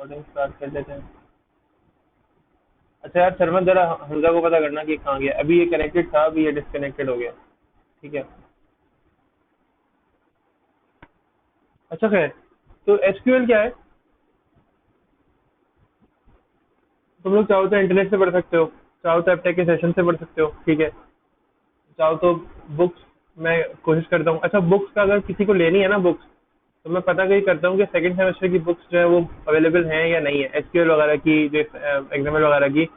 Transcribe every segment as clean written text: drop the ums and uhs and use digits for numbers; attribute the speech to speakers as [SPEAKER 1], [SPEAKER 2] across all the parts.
[SPEAKER 1] Recording start कर देते हैं। अच्छा यार शर्मा, जरा हमजा को पता करना कि कहाँ गया। अभी ये कनेक्टेड था, अभी ये डिसकनेक्टेड हो गया। ठीक है। अच्छा खैर, तो एसक्यूएल क्या है? तुम लोग चाहो तो इंटरनेट से पढ़ सकते हो, चाहो तो एप्टेक के सेशन से पढ़ सकते हो। ठीक है। चाहो तो बुक्स, मैं कोशिश करता हूँ। अच्छा, बुक्स का अगर किसी को लेनी है ना बुक्स, तो मैं पता कहीं करता हूँ कि सेकंड सेमेस्टर की बुक्स जो है वो अवेलेबल हैं या नहीं है, एसक्यूएल वगैरह की, जो एक्सएमएल वगैरह की।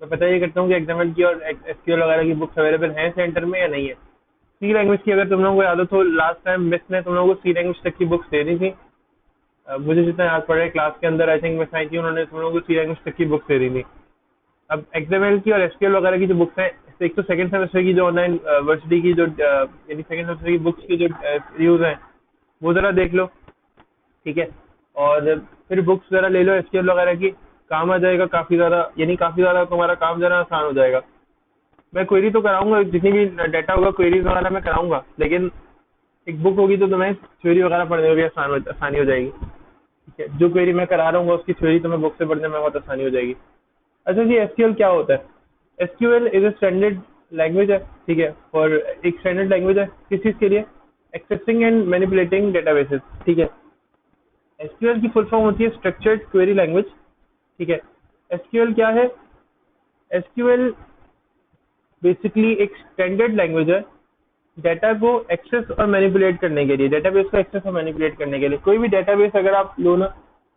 [SPEAKER 1] मैं पता ये करता हूँ कि एक्सएमएल की और एसक्यूएल वगैरह की बुक्स अवेलेबल हैं सेंटर में या नहीं है। सी लैंग्वेज की अगर तुम लोगों को याद हो तो लास्ट टाइम मिस ने तुम लोगों को सी लैंग्वेज तक की बुक्स दे दी थी। मुझे जितना याद पड़ रहा है क्लास के अंदर आई थिंक मिस आई थी, उन्होंने तुम लोगों को सी लैंग्वेज तक की बुक्स दे दी थी। अब एक्सएमएल की और एसक्यूएल वगैरह की जो बुक्स हैं, एक तो सेकंड सेमेस्टर की जो ऑनलाइन वर्सिटी की जो यानी सेकंड सेमेस्टर की बुक्स की जो यूज है, वो जरा देख लो। ठीक है। और फिर बुक्स जरा ले लो एसक्यूएल वगैरह की, काम आ जाएगा काफ़ी ज़्यादा, यानी काफ़ी ज़्यादा तुम्हारा काम जरा आसान हो जाएगा। मैं क्वेरी तो कराऊंगा, जितनी भी डाटा होगा क्वेरीज वगैरह मैं कराऊंगा, लेकिन एक बुक होगी तो तुम्हें थ्योरी वगैरह पढ़ने में भी आसानी हो जाएगी। ठीक है। जो क्वेरी मैं करा रहा हूँ उसकी थ्योरी तुम्हें बुक से पढ़ने में बहुत आसानी हो जाएगी। अच्छा जी, एसक्यूएल क्या होता है? SQL is a standard language है। ठीक है। और एक स्टैंडर्ड लैंग्वेज है किस चीज़ के लिए? Accessing and manipulating databases. ठीक है। एसक्यूएल की फुल फॉर्म होती है स्ट्रक्चर्ड क्वेरी लैंग्वेज। ठीक है। एसक्यूएल क्या है? एसक्यूएल बेसिकली एक स्टैंडर्ड लैंग्वेज है डेटा को एक्सेस और मैनिपुलेट करने के लिए, डेटाबेस को एक्सेस और मैनिपुलेट करने के लिए। कोई भी डेटाबेस अगर आप लो ना,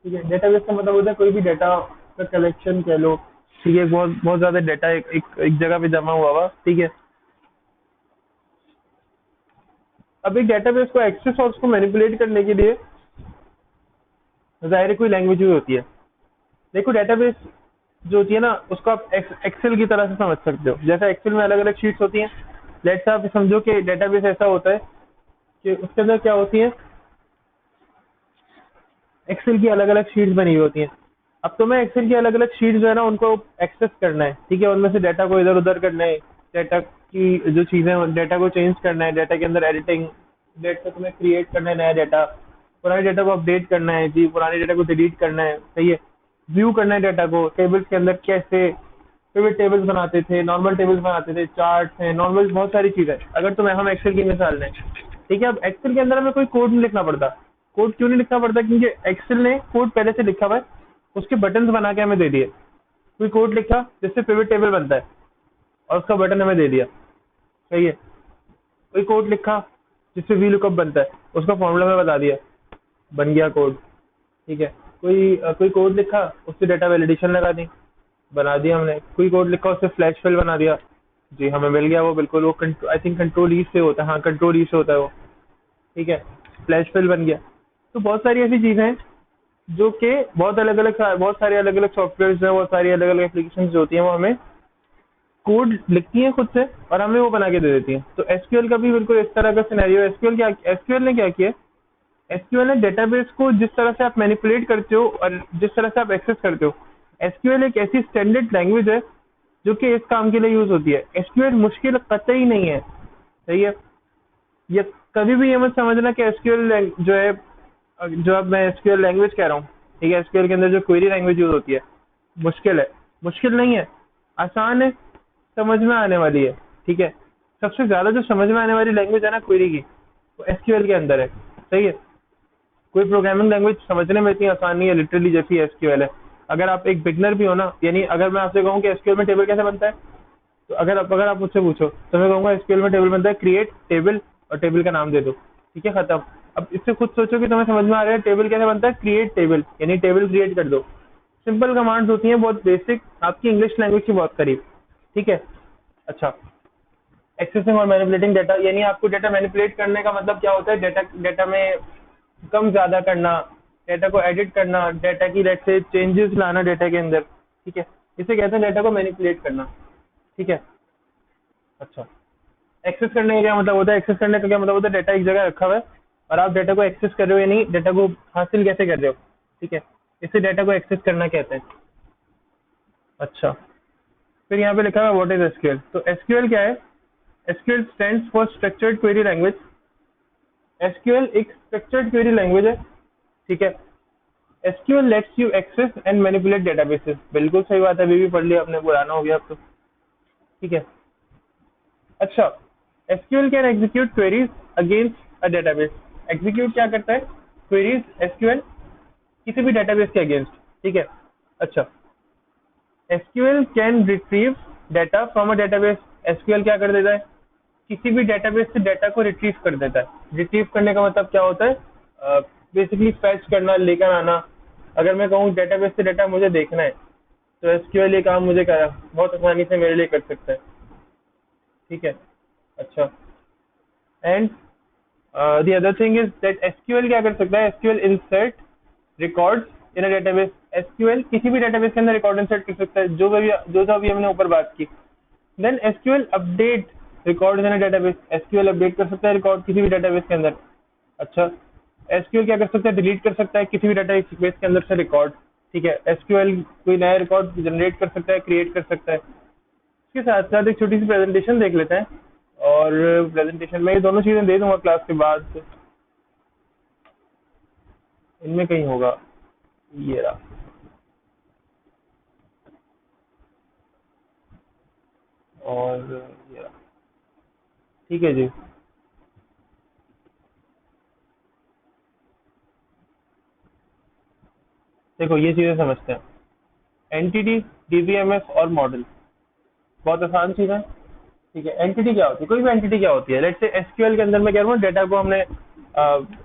[SPEAKER 1] ठीक है, डेटाबेस का मतलब होता है कोई भी डेटा का कलेक्शन कह लो। ठीक है। बहुत बहुत ज्यादा डेटा एक जगह पे जमा हुआ हुआ। ठीक है। अब एक डेटाबेस को एक्सेस और उसको मैनिपुलेट करने के लिए जाहिर है कोई लैंग्वेज भी होती है। देखो, डेटाबेस जो होती है ना, उसको आप एक्सेल की तरह से समझ सकते हो। जैसे एक्सेल में अलग अलग शीट्स होती हैं, लेट्स आप समझो कि डेटाबेस ऐसा होता है कि उसके अंदर क्या होती है, एक्सेल की अलग अलग शीट्स बनी हुई होती हैं। अब तुम्हें एक्सेल की अलग अलग शीट्स जो है ना उनको एक्सेस करना है। ठीक है। उनमें से डाटा को इधर उधर करना है, डाटा की जो चीज़ें, डाटा को चेंज करना है, डाटा के अंदर एडिटिंग, डाटा तुम्हें क्रिएट करना है, नया डाटा, पुराने डाटा को अपडेट करना है जी, पुराने डाटा को डिलीट करना है। सही है। व्यू करना है डाटा को टेबल्स के अंदर, कैसे पिवट टेबल्स बनाते थे, नॉर्मल टेबल्स बनाते थे, चार्ट्स हैं, नॉर्मल, बहुत सारी चीज़ें। अगर तुम्हें हम एक्सेल की मिसाल लें, ठीक है, अब एक्सेल के अंदर हमें कोई कोड नहीं लिखना पड़ता। कोड क्यों नहीं लिखना पड़ता? क्योंकि एक्सेल ने कोड पहले से लिखा हुआ है, उसके बटन्स बना के हमें दे दिए। कोई कोड लिखा जिससे पिवट टेबल बनता है और उसका बटन हमें दे दिया। सही है। कोई कोड लिखा जिससे वी लुकअप बनता है, उसका फॉर्मूला हमें बता दिया, बन गया कोड। ठीक है। कोई कोड लिखा, उससे डेटा वैलिडेशन लगा दी, बना दिया हमने। कोई कोड लिखा, उससे फ्लैश फिल बना दिया जी, हमें मिल गया वो। बिल्कुल वो आई थिंक कंट्रोल ई से होता है, हाँ कंट्रोल ई से होता है वो। ठीक है। फ्लैश फिल बन गया। तो बहुत सारी ऐसी चीज़ें हैं जो कि बहुत सारे अलग अलग सॉफ्टवेयर हैं, बहुत सारी अलग अलग एप्लीकेशन जो होती हैं वो हमें कोड लिखती हैं खुद से और हमें वो बना के दे देती हैं। तो एसक्यूएल का भी बिल्कुल इस तरह का सिनेरियो है। एसक्यूएल ने क्या किया? एसक्यूएल ने डेटाबेस को जिस तरह से आप मैनिपुलेट करते हो और जिस तरह से आप एक्सेस करते हो, एसक्यूएल एक ऐसी स्टैंडर्ड लैंग्वेज है जो कि इस काम के लिए यूज होती है। एसक्यूएल मुश्किल कतई नहीं है। सही है। ये कभी भी ये मत समझना कि एसक्यूएल जो है, जो अब मैं एसक्यूएल लैंग्वेज कह रहा हूँ, ठीक है, एसक्यूएल के अंदर जो क्वेरी लैंग्वेज यूज होती है मुश्किल है। मुश्किल नहीं है, आसान है, समझ में आने वाली है। ठीक है। सबसे ज्यादा जो समझ में आने वाली लैंग्वेज है ना क्वेरी की, वो एसक्यूएल के अंदर है। सही है। कोई प्रोग्रामिंग लैंग्वेज समझने में इतनी आसान नहीं है लिटरली जैसी एसक्यूएल है। अगर आप एक बिगनर भी हो ना, यानी अगर मैं आपसे कहूँ कि एसक्यूएल में टेबल कैसे बनता है, तो अगर आप मुझसे पूछो तो मैं कहूँगा एसक्यूएल में टेबल बनता है क्रिएट टेबल और टेबल का नाम दे दो। ठीक है, खत्म। अब इससे खुद सोचो कि तुम्हें समझ में आ रहा है टेबल कैसे बनता है, क्रिएट टेबल, यानी टेबल क्रिएट कर दो। सिंपल कमांड्स होती हैं, बहुत बेसिक, आपकी इंग्लिश लैंग्वेज के बहुत करीब। ठीक है। अच्छा, एक्सेसिंग और मैनिपुलेटिंग डाटा, यानी आपको डाटा मैनिपुलेट करने का मतलब क्या होता है? डाटा डाटा में कम ज्यादा करना, डाटा को एडिट करना, डाटा की लेट से चेंजेस लाना डाटा के अंदर। ठीक है। इसे कहते हैं डाटा को मैनिपुलेट करना। ठीक है। अच्छा, एक्सेस करने का क्या मतलब होता है? एक्सेस करने का क्या मतलब होता है? डाटा एक जगह रखा हुआ है और आप डाटा को एक्सेस कर रहे हो, यानी डाटा को हासिल कैसे कर रहे हो। ठीक है। इसे डाटा को एक्सेस करना कहते हैं। अच्छा, फिर यहाँ पे लिखा हुआ व्हाट इज एसक्यूएल। तो एसक्यूएल क्या है? SQL stands for structured query language. SQL एक स्ट्रक्चर्ड क्वेरी लैंग्वेज है। ठीक है। SQL lets you access and manipulate databases, बिल्कुल सही बात है, अभी भी पढ़ लिया आपने, पुराना हो गया अब तो, ठीक है। अच्छा, SQL can execute queries against a database. Execute क्या करता है? क्वेरीज एसक्यूएल किसी भी डेटाबेस के अगेंस्ट, ठीक है। अच्छा, SQL can retrieve data from a database. SQL क्या कर देता है? किसी भी डेटाबेस से डाटा को रिट्रीव कर देता है। रिट्रीव करने का मतलब क्या होता है? बेसिकली फैच करना, लेकर आना। अगर मैं कहूँ डेटाबेस से डाटा मुझे देखना है, तो एसक्यूएल ये काम मुझे बहुत आसानी से मेरे लिए कर सकता है, ठीक है। अच्छा, and the other thing is that SQL क्या कर सकता है? SQL insert records in a database. SQL किसी भी डेटाबेस के अंदर रिकॉर्ड इंसर्ट कर सकता है, जो अभी हमने ऊपर बात की। Then SQL update record in a database. SQL update कर सकता है रिकॉर्ड किसी भी डेटाबेस के अंदर। अच्छा, एसक्यूएल क्या कर सकता है? डिलीट कर सकता है किसी भी डेटाबेस के अंदर से रिकॉर्ड, ठीक है। एसक्यूएल कोई नया रिकॉर्ड जनरेट कर सकता है, क्रिएट कर सकता है। इसके साथ साथ एक छोटी सी प्रेजेंटेशन देख लेते हैं, और प्रेजेंटेशन में ये दोनों चीजें दे दूंगा क्लास के बाद, इनमें कहीं होगा, ये रहा। और ये रहा, ठीक है जी। देखो ये चीजें समझते हैं, एंटिटी, डीबीएमएस और मॉडल, बहुत आसान चीज है, ठीक है। एंटिटी क्या होती है? कोई भी एंटिटी क्या होती है? लेट्स से एसक्यूएल के अंदर मैं कह रहा हूँ डेटा को हमने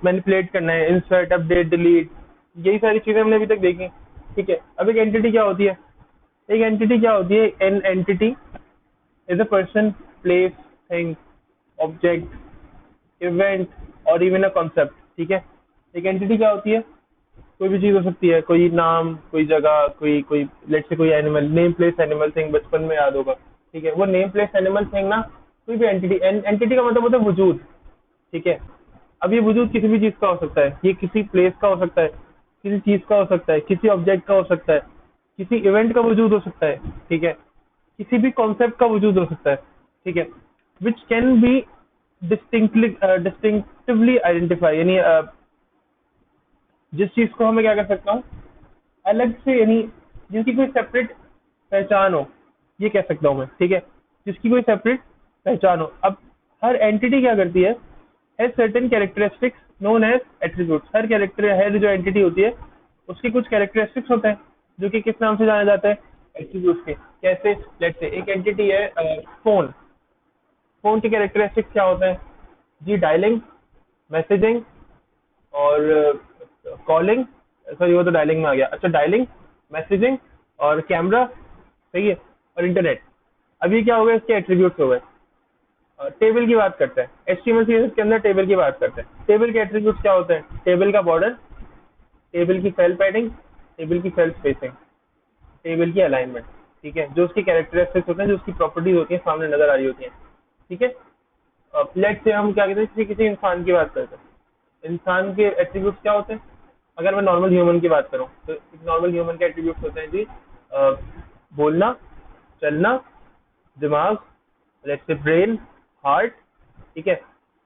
[SPEAKER 1] मैनिपुलेट करना है, इंसर्ट, अपडेट, डिलीट, यही सारी चीजें हमने अभी तक देखी, ठीक है। अब एक एंटिटी क्या होती है? एक एंटिटी क्या होती है? An entity is a person, place, thing, object, event और इवन अ कॉन्सेप्ट, ठीक है। एक एंटिटी क्या होती है? कोई भी चीज हो सकती है, कोई नाम, कोई जगह, कोई कोई लेट्स से कोई animal, name place animal thing, बचपन में याद होगा, ठीक है। वो नेम प्लेस एनिमल थिंग ना, कोई भी एंटिटी, एंटिटी का मतलब होता है वजूद, ठीक है। अब ये वजूद किसी भी चीज का हो सकता है, ये किसी प्लेस का हो सकता है, किसी चीज का हो सकता है, किसी ऑब्जेक्ट का हो सकता है, किसी इवेंट का वजूद हो सकता है, ठीक है। किसी भी कॉन्सेप्ट का वजूद हो सकता है, ठीक है। Which can be distinctively identify, यानी जिस चीज को हमें क्या कर सकता हूँ, अलग से, यानी जिनकी कोई सेपरेट पहचान हो, ये कह सकता हूँ मैं, ठीक है। जिसकी कोई सेपरेट पहचान हो। अब हर एंटिटी क्या करती है? Has certain characteristics known as attributes. हर कैरेक्टर, हर जो एंटिटी होती है उसके कुछ कैरेक्टरिस्टिक्स होते हैं, जो कि किस नाम से जाना जाता है? एट्रीब्यूट्स के। कैसे? लेट्स से एक एंटिटी है फोन। फोन के कैरेक्टरिस्टिक्स क्या होते हैं जी? डायलिंग, मैसेजिंग और कॉलिंग, सॉरी वो तो डायलिंग में आ गया। अच्छा, डायलिंग, मैसेजिंग और कैमरा, सही है, और इंटरनेट। अब ये क्या हो गया? इसके एट्रीब्यूट्स हो गए। टेबल की बात करते हैं, एचटीएमएल सीएसएस के अंदर टेबल की बात करते हैं। टेबल के एट्रीब्यूट्स क्या होते हैं? टेबल का बॉर्डर, टेबल की सेल पैडिंग, टेबल की सेल स्पेसिंग, टेबल की अलाइनमेंट, ठीक है। जो उसकी कैरेक्टरिस्टिक्स होते हैं, जो उसकी प्रॉपर्टीज होती है, सामने नजर आ रही होती है, ठीक है। लेट से हम क्या कहते हैं, किसी इंसान की बात करते हैं। इंसान के एट्रीब्यूट्स क्या होते हैं? अगर मैं नॉर्मल ह्यूमन की बात करूं, तो एक नॉर्मल ह्यूमन के एट्रीब्यूट्स होते हैं जी, बोलना, चलना, दिमाग, लेट्स से ब्रेन, हार्ट, ठीक है,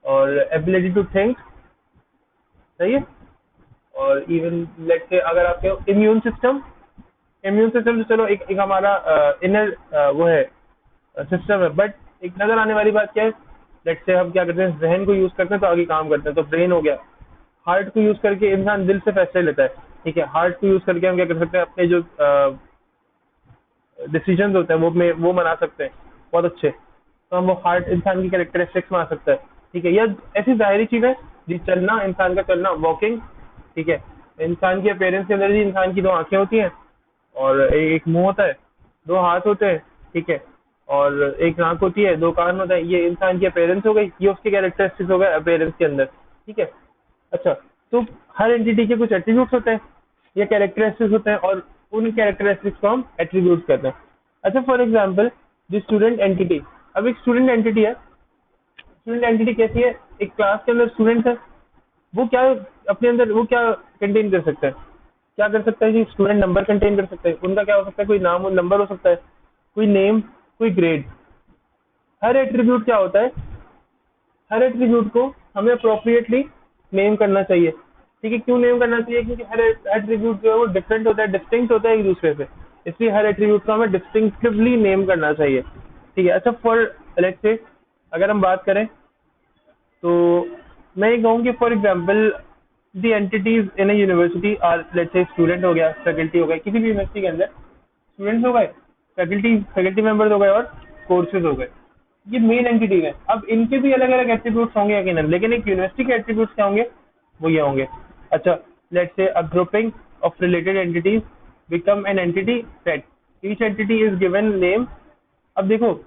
[SPEAKER 1] और एबिलिटी टू थिंक, सही है। और इवन लेट्स से अगर आपके इम्यून सिस्टम, इम्यून सिस्टम तो चलो एक हमारा इनर वो है, सिस्टम है, बट एक नजर आने वाली बात क्या है? लेट्स से हम क्या करते हैं, जहन को यूज करते हैं तो आगे काम करते हैं, तो ब्रेन हो गया। हार्ट को यूज करके इंसान दिल से फैसले लेता है, ठीक है। हार्ट को यूज करके हम क्या कर सकते हैं? अपने जो डिसीजन होते हैं वो मना सकते हैं, बहुत अच्छे। तो हम वो हार्ट इंसान की कैरेक्टरिस्टिक्स में आ सकता है, ठीक है। या ऐसी जाहिरी चीज है जी, चलना, इंसान का चलना, वॉकिंग, ठीक है। इंसान की अपेयरेंस के अंदर जी, इंसान की दो आंखें होती हैं, और एक मुंह होता है, दो हाथ होते हैं, ठीक है, और एक नाक होती है, दो कान होता है। ये इंसान की अपेयरेंस हो गई, ये उसके कैरेक्टरिस्टिक्स हो गए अपेयरेंस के अंदर, ठीक है। अच्छा, तो हर एंटिटी के कुछ एट्रीब्यूट्स होते हैं या कैरेक्टरिस्टिक्स होते हैं, और उन कैरेक्टरिस्टिक्स को हम एट्रीब्यूट करते हैं। अच्छा, for example the student entity. अब एक स्टूडेंट एंटिटी है। स्टूडेंट एंटिटी कैसी है? एक क्लास के अंदर स्टूडेंट है, वो क्या अपने अंदर वो क्या कंटेन कर सकता है? क्या कर सकता है जी? स्टूडेंट नंबर कंटेन कर सकता है। उनका क्या हो सकता है? कोई नाम और नंबर हो सकता है, कोई नेम, कोई ग्रेड। हर एट्रीब्यूट क्या होता है? हर एट्रीब्यूट को हमें अप्रोप्रिएटली नेम करना चाहिए, ठीक है, क्यों नेम करना चाहिए? क्योंकि हर एट्रीब्यूट जो है वो डिफरेंट होता है, डिस्टिंक्ट होता है एक दूसरे से, इसलिए हर एट्रीब्यूट को हमें डिस्टिंक्टिवली नेम करना चाहिए। ठीक है, अच्छा फॉर लेट्स से अगर हम बात करें तो मैं ये कहूँ कि for example the entities in a university are let's say student हो गया, फैकल्टी हो गए, किसी भी यूनिवर्सिटी के अंदर स्टूडेंट्स हो गए, फैकल्टी मेंबर्स हो गए और कोर्सेज हो गए, ये मेन एंटिटीज है। अब इनके भी अलग अलग एट्रीब्यूट्स होंगे यकीनन, लेकिन एक यूनिवर्सिटी के एट्रीब्यूट्स क्या होंगे? वो ये होंगे। अच्छा, let's say a grouping of related entities become an entity set, each entity is given name. अब देखो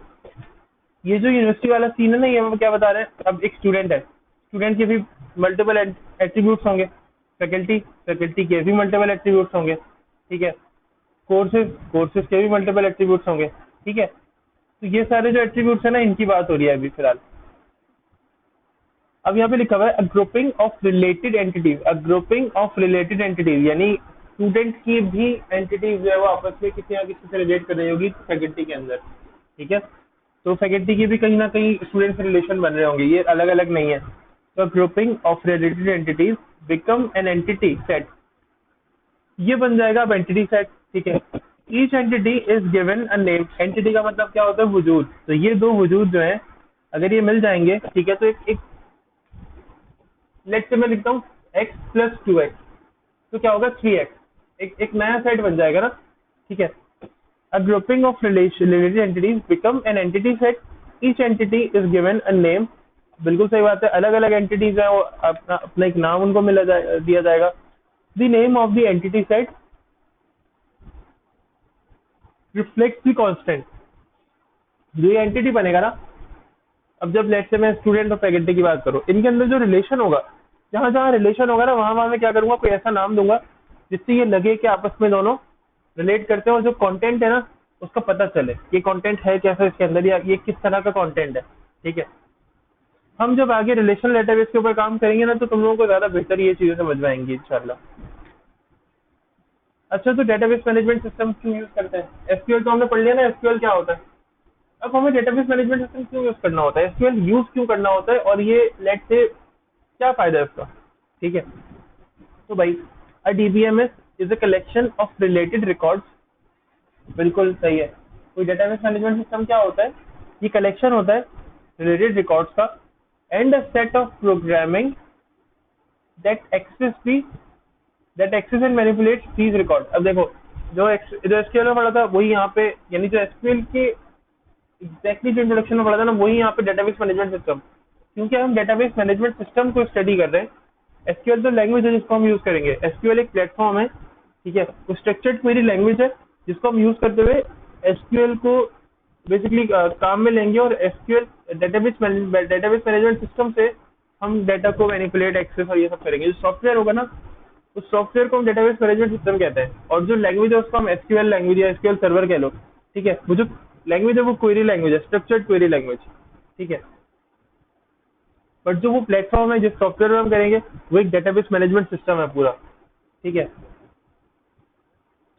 [SPEAKER 1] ये जो यूनिवर्सिटी वाला सीन है ना, ये हम क्या बता रहे हैं, अब एक स्टूडेंट है, स्टूडेंट के भी मल्टीपल एट्रीब्यूट्स होंगे, फैकल्टी के भी मल्टीपल एट्रीब्यूट्स होंगे, ठीक है, कोर्सेज के भी मल्टीपल एट्रीब्यूट्स होंगे, ठीक है। तो ये सारे जो एट्रीब्यूट्स है ना, इनकी बात हो रही है अभी फिलहाल। अब यहाँ पे लिखा हुआ है a grouping of related entities, a grouping of related entities, यानी स्टूडेंट की भी एंटिटीज जो है वो आपस में किसी ना किसी से रिलेट कर रही होगी फैकल्टी के अंदर, ठीक है। तो फैकल्टी की भी कहीं ना कहीं स्टूडेंट से रिलेशन बन रहे होंगे, ये अलग अलग नहीं है। तो grouping of related entities become an entity set, ये बन जाएगा अब एंटिटी सेट, ठीक है। Each entity is given a name, entity का मतलब क्या होता है? वजूद। तो ये दो वजूद जो है अगर ये मिल जाएंगे, ठीक है, तो एक लेट से मैं लिखता हूँ x प्लस 2x, तो क्या होगा? 3x, एक नया सेट बन जाएगा ना, ठीक है। A grouping of related entities become an entity set, each entity is given a name, बिल्कुल सही बात है, अलग अलग एंटिटीज है, वो अपना अपना एक नाम उनको दिया जाएगा। The name of the entity set reflect the constant, जो ये एंटिटी बनेगा ना, अब जब लेट से मैं स्टूडेंट और फैकल्टी की बात करूँ, इनके अंदर जो रिलेशन होगा, जहां जहां रिलेशन होगा ना, वहां वहां मैं क्या करूंगा? कोई ऐसा नाम दूंगा जिससे ये लगे कि आपस में दोनों रिलेट करते हैं, और जो कंटेंट है ना उसका पता चले ये कंटेंट है कैसा इसके अंदर, या ये किस तरह का कंटेंट है, ठीक है। हम जब आगे रिलेशन डेटाबेस के ऊपर काम करेंगे ना, तो तुम लोगों को ज्यादा बेहतर ये चीजें समझ में आएंगी इंशाल्लाह। अच्छा, तो डेटाबेस मैनेजमेंट सिस्टम क्यों यूज करते हैं? एसक्यूएल तो हमने पढ़ लिया ना, एसक्यूएल क्या होता है। अब हमें डेटाबेस मैनेजमेंट सिस्टम क्यों यूज करना होता है, एसक्यूएल यूज क्यों करना होता है, और ये लेट से क्या फायदा है उसका, ठीक है। तो भाई a DBMS is a collection of related records, बिल्कुल सही है। कोई डेटाबेस मैनेजमेंट सिस्टम क्या होता है? ये कलेक्शन होता है रिलेटेड रिकॉर्ड्स का, and a set of programming that access the that access and manipulates these record. अब देखो जो एसक्यूएल में पढ़ा था वही यहाँ पे, यानी जो एसक्यूएल के एग्जैक्टली जो इंट्रोडक्शन में पढ़ा था ना, वही यहाँ पे डेटाबेस मैनेजमेंट सिस्टम, क्योंकि हम डेटाबेस मैनेजमेंट सिस्टम को स्टडी कर रहे हैं। एसक्यूएल तो लैंग्वेज है जिसको हम यूज करेंगे, एसक्यूएल एक प्लेटफॉर्म है, ठीक है, वो स्ट्रक्चर्ड क्वेरी लैंग्वेज है जिसको हम यूज करते हुए एसक्यूएल को बेसिकली काम में लेंगे, और एसक्यूएल डेटाबेस मैनेजमेंट सिस्टम से हम डाटा को मैनिपुलेट, एक्सेस और ये सब करेंगे। जो सॉफ्टवेयर होगा ना, उस सॉफ्टवेयर को हम डेटाबेस मैनेजमेंट सिस्टम कहते हैं, और जो लैंग्वेज है उसको हम एसक्यूएल लैंग्वेज या एसक्यूएल सर्वर कह लो, ठीक है। वो जो लैंग्वेज है वो क्वेरी लैंग्वेज है, स्ट्रक्चर्ड क्वेरी लैंग्वेज, ठीक है। बट जो वो प्लेटफॉर्म है जिस सॉफ्टवेयर में हम करेंगे, वो एक डेटाबेस मैनेजमेंट सिस्टम है पूरा, ठीक है।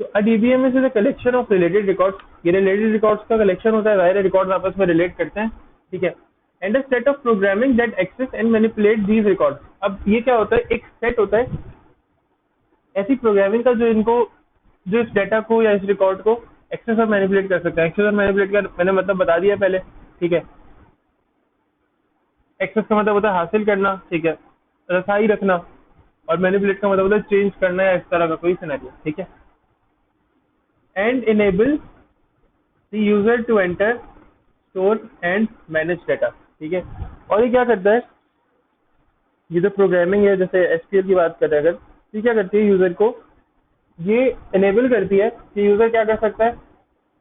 [SPEAKER 1] तो a DBMS is a collection of related records, ये रिलेटेड रिकॉर्ड्स का कलेक्शन होता है, सारे रिकॉर्ड्स आपस में रिलेट करते हैं, ठीक है। And a set of programming that access and manipulate these records. अब ये क्या होता है? एक सेट होता है ऐसी प्रोग्रामिंग का जो इस डाटा को या इस रिकॉर्ड को एक्सेस और मैनिपुलेट कर सकता है। एक्सेस और मैनिपुलेट का मैंने मतलब बता दिया पहले, ठीक है। एक्सेस का मतलब होता है हासिल करना, ठीक है, रसाई रखना, और मैनिपुलेट का मतलब होता है चेंज करना या इस तरह का कोई सिनेरियो, ठीक है। And enable the user to enter, store and manage data, ठीक है। और ये क्या करता है? ये जो प्रोग्रामिंग है, जैसे एसक्यूएल की बात करें अगर, ये क्या करती है? यूजर को ये इनेबल करती है कि यूजर क्या कर सकता है?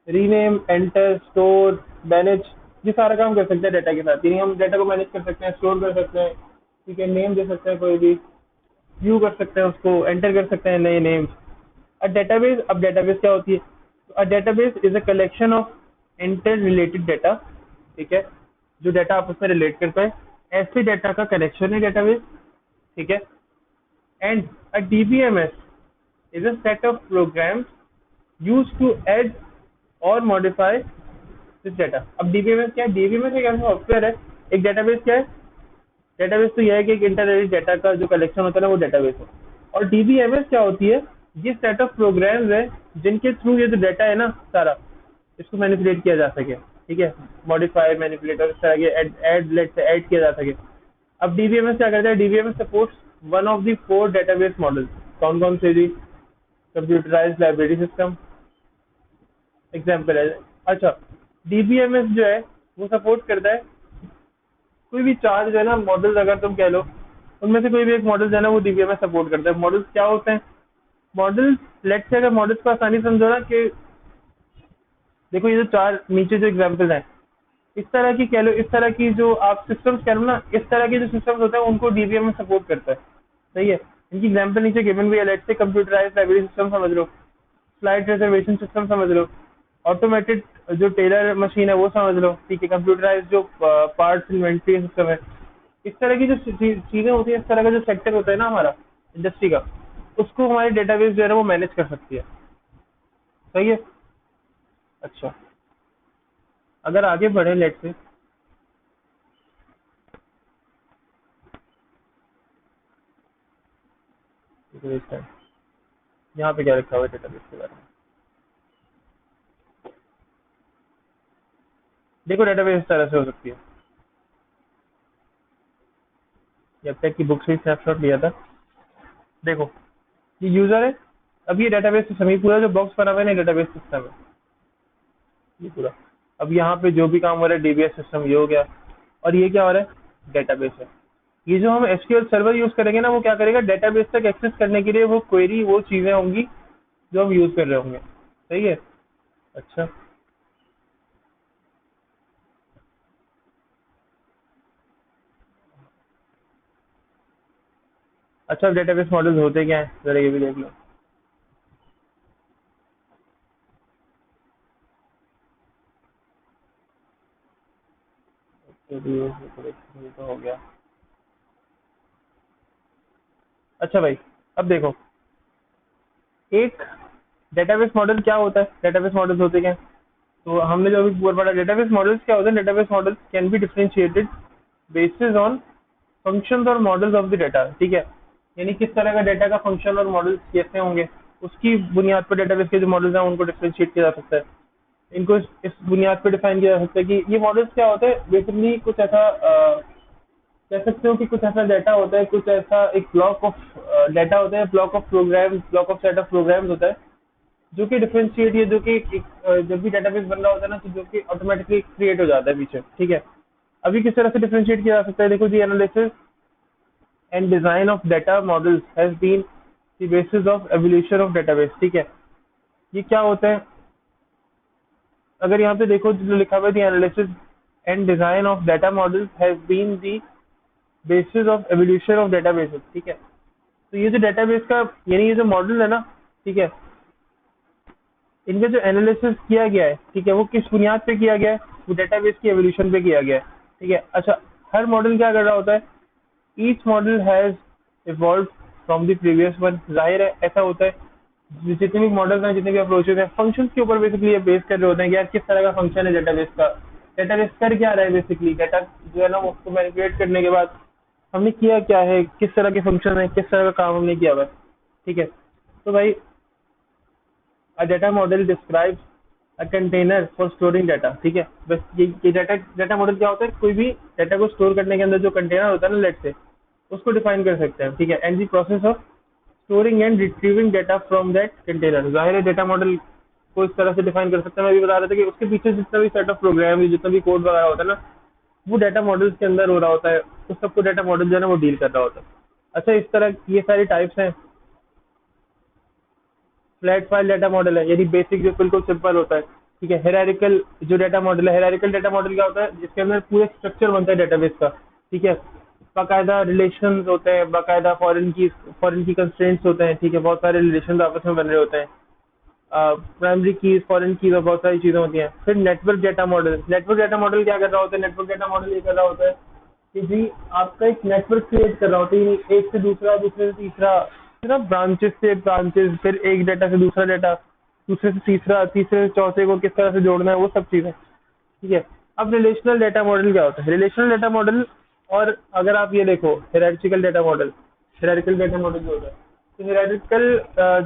[SPEAKER 1] रीनेम, एंटर, स्टोर, मैनेज, ये सारा काम कर सकते हैं डाटा के साथ। यानी हम डाटा को मैनेज कर सकते हैं, स्टोर कर सकते हैं, ठीक है, नेम दे सकते हैं कोई भी, व्यू कर सकते हैं उसको, एंटर कर सकते हैं नए नेम्स। अ डेटाबेस, अब डेटाबेस क्या होती है? A database is a collection of inter related data, ठीक है, जो डाटा आपस में रिलेट करता है, ऐसे डाटा का कलेक्शन है डेटाबेस, ठीक है। And a DBMS is a set of programs used to add or modify this data. अब डीबीएमएस क्या है? डीबीएमएस एक ऐसा सॉफ्टवेयर है, एक डेटाबेस क्या है? डेटाबेस तो यह है कि एक इंटरनेट डाटा का जो कलेक्शन होता है ना, वो डेटाबेस है, और डीबीएमएस क्या होती है, ये सेट ऑफ प्रोग्राम्स है जिनके थ्रू ये जो डाटा है ना सारा, इसको मैनिपुलेट किया जा सके, ठीक है, मॉडिफाई मैनिपुलेट और इस तरह के ऐड लेट से ऐड किया जा सके। अब डीबीएमएस क्या करता है, DBMS supports one of the four database model. कौन कौन से जी? कंप्यूटराइज्ड लाइब्रेरी सिस्टम एग्जाम्पल है। अच्छा, डीबीएमएस जो है वो सपोर्ट करता है कोई भी चार जो है ना मॉडल्स, अगर तुम कह लो उनमें से कोई भी एक मॉडल जो है ना वो डीबीएमएस सपोर्ट करता है। मॉडल्स क्या होते हैं? मॉडल्स, लेट्स से अगर मॉडल्स को आसानी से समझो ना कि देखो ये जो चार नीचे जो एग्जाम्पल हैं, इस तरह की कह लो, इस तरह की जो आप सिस्टम्स कह लो ना, इस तरह के जो सिस्टम्स होते हैं उनको डीबीएमएस सपोर्ट करता है। सही है, इनकी एग्जाम्पल नीचे गिवन भी है। Let's say computerised library system समझ लो, फ्लाइट रिजर्वेशन सिस्टम समझ लो, ऑटोमेटेड जो टेलर मशीन है वो समझ लो, ठीक है, कंप्यूटराइज्ड जो पार्ट्स इन्वेंट्री सिस्टम है। इस तरह की जो चीजें होती है, इस तरह का जो सेक्टर होता है ना हमारा इंडस्ट्री का, उसको हमारी डेटाबेस जो है ना वो मैनेज कर सकती है। सही है। अच्छा, अगर आगे बढ़े लेट से, यहाँ पे क्या लिखा हुआ है डेटाबेस के बारे में? देखो डेटाबेस इस तरह से हो सकती है, जब तक की बुक से स्नैपशॉट लिया था। देखो ये यूजर है, अब ये डेटाबेस सिस्टम, ये पूरा जो बॉक्स बना हुआ है ना डेटाबेस सिस्टम है ये पूरा। अब यहाँ पे जो भी काम हो रहा है डीबीएस सिस्टम ये हो गया, और ये क्या हो रहा है, डेटाबेस है। ये जो हम एसक्यूएल सर्वर यूज करेंगे ना वो क्या करेगा, डेटाबेस तक एक्सेस करने के लिए वो क्वेरी, वो चीजें होंगी जो हम यूज कर रहे होंगे। सही है। अच्छा, अच्छा डेटाबेस मॉडल्स होते क्या है जरा ये भी देख लो। ये तो हो गया। अच्छा भाई, अब देखो एक डेटाबेस मॉडल क्या होता है, डेटाबेस मॉडल्स होते क्या हैं? तो हमने जो अभी ऊपर पढ़ा, डेटाबेस मॉडल्स क्या होते हैं, database models can be differentiated basis on functions और मॉडल्स ऑफ द डेटा, ठीक है। यानी किस तरह का डेटा का फंक्शन और मॉडल्स कैसे होंगे, उसकी बुनियाद पर डेटाबेस के जो मॉडल्स हैं उनको डिफरेंशिएट किया जा सकता है। इनको इस बुनियाद पर डिफाइन किया जा सकता है कि ये मॉडल्स क्या होते हैं, बेसिकली कुछ ऐसा कह सकते हो कि कुछ ऐसा डाटा होता है, कुछ ऐसा एक ब्लॉक ऑफ डाटा होता है, block of program, block of set of programs होता है जो कि डिफरेंशिएट, ये जो कि जब भी डेटाबेस बन रहा होता है ना तो जो कि ऑटोमेटिकली क्रिएट हो जाता है पीछे, ठीक है। अभी किस तरह से डिफरेंशिएट किया जा सकता है, देखो the analysis and design of data models has been the basis of evolution of database, ठीक है। ये क्या होता है, अगर यहाँ पे देखो जो लिखा हुआ है, the analysis and design of data models has been the basis of evolution of databases, ठीक है। तो ये जो डेटाबेस का, यानी ये जो मॉडल है ना, ठीक है, इनका जो एनालिसिस किया गया है, ठीक है, वो किस बुनियाद पे किया गया है, वो डेटाबेस की एवोल्यूशन पे किया गया है, ठीक है। अच्छा, हर मॉडल क्या कर रहा होता है, each model has evolve from the previous one, जाहिर है ऐसा होता है। जितने भी मॉडल्स हैं, जितने भी अप्रोचेज हैं, फंक्शंस के ऊपर बेसिकली ये बेस कर रहे होते हैं कि यार किस तरह का फंक्शन है डेटाबेस का, डेटाबेस कर क्या रहा है, बेसिकली डाटा जो है ना वो उसको मैनिपुलेट करने के बाद हमने किया क्या है, किस तरह के फंक्शन है, किस तरह का काम हमने किया हुआ है, ठीक है। तो भाई a data model describes a container for storing data, ठीक है। बस ये डाटा मॉडल क्या होता है, कोई भी डाटा को स्टोर करने के अंदर जो कंटेनर होता है ना, लेट से उसको डिफाइन कर सकते हैं, ठीक है। And the process of storing and retrieving data from that container, जाहिर है डाटा मॉडल को इस तरह से डिफाइन कर सकते हैं। मैं भी बता रहा था कि उसके पीछे जितना भी सेट ऑफ प्रोग्राम, जितना भी कोड वगैरह होता है ना, वो डाटा मॉडल्स के अंदर हो रहा होता है, उस सबको डाटा मॉडल जो है ना वो डील कर रहा होता है। अच्छा, इस तरह ये सारी टाइप्स हैं। फ्लैट फाइल डाटा मॉडल है, यानी बेसिक जो बिल्कुल सिंपल होता है, ठीक है। हेरारिकल जो डाटा मॉडल है, हेरारिकल डाटा मॉडल क्या होता है, जिसके अंदर पूरे स्ट्रक्चर बनता है डेटाबेस का, ठीक है। बाकायदा रिलेशन होते हैं, बाकायदा फॉरेन की कंस्ट्रेंट्स होते हैं, ठीक है, बहुत सारे रिलेशन आपस में बन रहे होते हैं, प्राइमरी कीज, फॉरेन कीज और बहुत सारी चीजें होती हैं। फिर नेटवर्क डाटा मॉडल क्या कर रहा होता है, नेटवर्क डाटा मॉडल ये कर रहा होता है कि जी आपका एक नेटवर्क क्रिएट कर रहा होता है, एक से दूसरा, दूसरे से तीसरा, ना ब्रांचेस से ब्रांचेस, फिर एक डाटा से दूसरा डाटा, दूसरे से तीसरा, तीसरे से चौथे को किस तरह से जोड़ना है, वो सब चीजें, ठीक है। अब रिलेशनल डाटा मॉडल क्या होता है, रिलेशनल डाटा मॉडल, और अगर आप ये देखो हियरार्चिकल डाटा मॉडल, हियरार्चिकल डाटा मॉडल जो होता है, तो हिरार्चिकल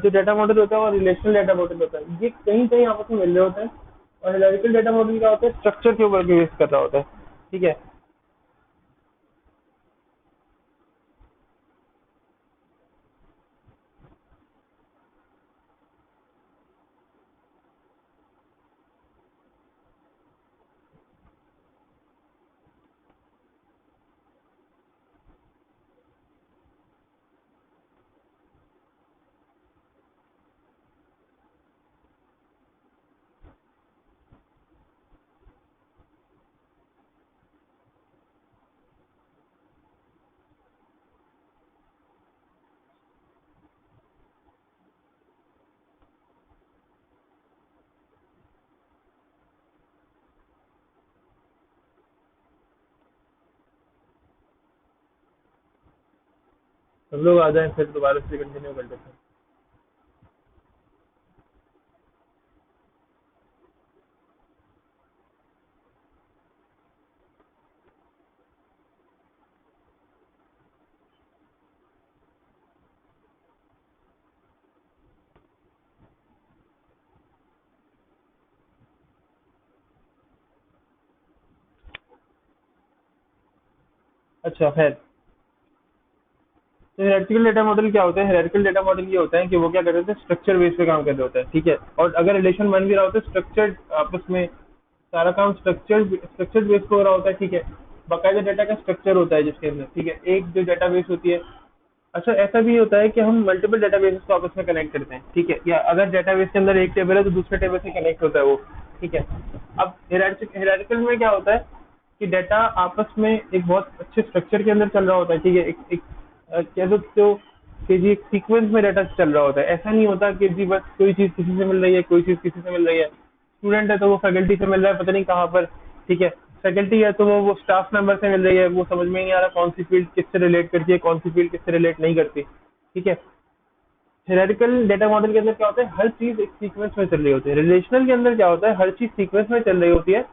[SPEAKER 1] जो डेटा मॉडल होता है वो रिलेशनल डेटा मॉडल होता है, ये कहीं कहीं आपस में मिल रहे होते हैं। और हिरार्चिकल डेटा मॉडल क्या होता है, स्ट्रक्चर के ऊपर बेस कर रहा होता है। ठीक है। सब लोग आ जाएं फिर दोबारा से कंटिन्यू कर लेते हैं। अच्छा खैर, तो हायरार्किकल डेटा मॉडल क्या होता है, हायरार्किकल डेटा मॉडल ये होता है कि वो क्या कर रहे होते हैं, स्ट्रक्चर बेस पे काम कर रहे होता है। ठीक है। और अगर रिलेशन बन भी रहा होता है स्ट्रक्चर्ड, आपस में सारा काम स्ट्रक्चर्ड बेस पे हो रहा होता है। ठीक है। बाकायदा डेटा का स्ट्रक्चर होता है जिसके अंदर, ठीक है, एक जो डेटाबेस होती है। अच्छा, ऐसा भी होता है कि हम मल्टीपल डेटाबेसेस को आपस में कनेक्ट करते हैं। ठीक है। या अगर डेटाबेस के अंदर एक टेबल है तो दूसरे टेबल से कनेक्ट होता है वो। ठीक है। अब हायरार्किकल में क्या होता है कि डाटा आपस में एक बहुत अच्छे स्ट्रक्चर के अंदर चल रहा होता है। ठीक है। एक कह सकते हो कि जी एक सीक्वेंस में डाटा चल रहा होता है। ऐसा नहीं होता कि जी बस कोई चीज़ किसी से मिल रही है, कोई चीज़ किसी से मिल रही है। स्टूडेंट है तो वो फैकल्टी से मिल रहा है पता नहीं कहाँ पर। ठीक है। फैकल्टी है तो वो स्टाफ मेंबर से मिल रही है, वो समझ में नहीं आ रहा कौन सी फील्ड किससे रिलेट करती है, कौन सी फील्ड किससे रिलेट नहीं करती। ठीक है। थ्योरेटिकल डेटा मॉडल के अंदर क्या होता है, हर चीज एक सीक्वेंस में चल रही होती है। रिलेशनल के अंदर क्या होता है, हर चीज सीक्वेंस में चल रही होती है,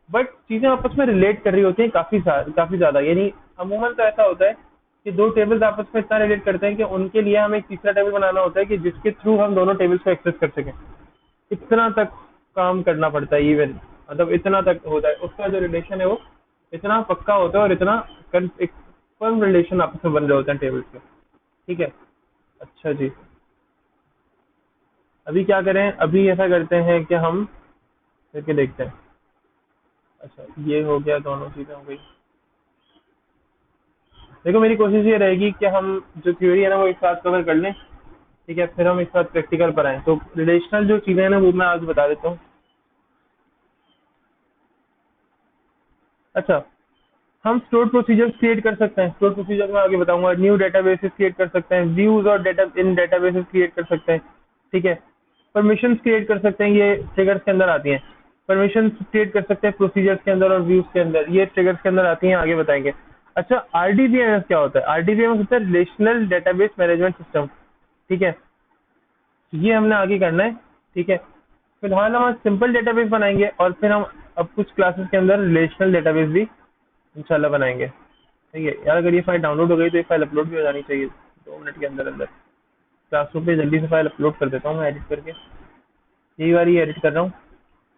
[SPEAKER 1] बट चीजें आपस में रिलेट कर रही होती हैं काफी ज्यादा। यानी अमूमन तो ऐसा होता है कि दो टेबल्स आपस में इतना रिलेट करते हैं कि उनके लिए हमें एक तीसरा टेबल बनाना होता है कि जिसके थ्रू हम दोनों टेबल्स को एक्सेस कर सकें। इतना तक काम करना पड़ता है इवन, मतलब इतना तक होता है उसका जो रिलेशन है वो इतना पक्का होता है और इतना एक फर्म रिलेशन आपस में बन रहे होते हैं टेबल्स के। ठीक है। अच्छा जी, अभी क्या करें, अभी ऐसा करते हैं कि हम करके देखते हैं। अच्छा, ये हो गया, दोनों चीज़ें हो गई। देखो मेरी कोशिश ये रहेगी कि हम जो थ्योरी है ना वो एक साथ कवर कर लें। ठीक है, फिर हम एक साथ प्रैक्टिकल पर आएँ। तो रिलेशनल जो चीज़ें हैं ना वो मैं आज बता देता हूँ। अच्छा, हम स्टोर प्रोसीजर्स क्रिएट कर सकते हैं। स्टोर प्रोसीजर मैं आगे बताऊंगा। न्यू डेटाबेसेस क्रिएट कर सकते हैं, व्यूज और डेटा इन डेटाबेसेस क्रिएट कर सकते हैं। ठीक है। परमिशंस क्रिएट कर सकते हैं, ये ट्रिगर्स के अंदर आती हैं। परमिशंस क्रिएट कर सकते हैं प्रोसीजर्स के अंदर और व्यूज के अंदर, ये ट्रिगर्स के अंदर आती हैं, आगे बताएंगे। अच्छा, आरडीबीएमएस क्या होता है, आरडीबीएमएस होता है रिलेशनल डेटाबेस मैनेजमेंट सिस्टम। ठीक है। ये हमने आगे करना है। ठीक है। फिलहाल हम सिंपल डेटाबेस बनाएंगे और फिर हम अब कुछ क्लासेस के अंदर रिलेशनल डेटाबेस भी इंशाल्लाह बनाएंगे। ठीक है यार, अगर ये फाइल डाउनलोड हो गई तो ये फाइल अपलोड भी हो जानी चाहिए 2 मिनट के अंदर अंदर। क्लासरूम पे जल्दी से फाइल अपलोड कर देता हूँ मैं एडिट करके। यही बार ये एडिट कर रहा हूँ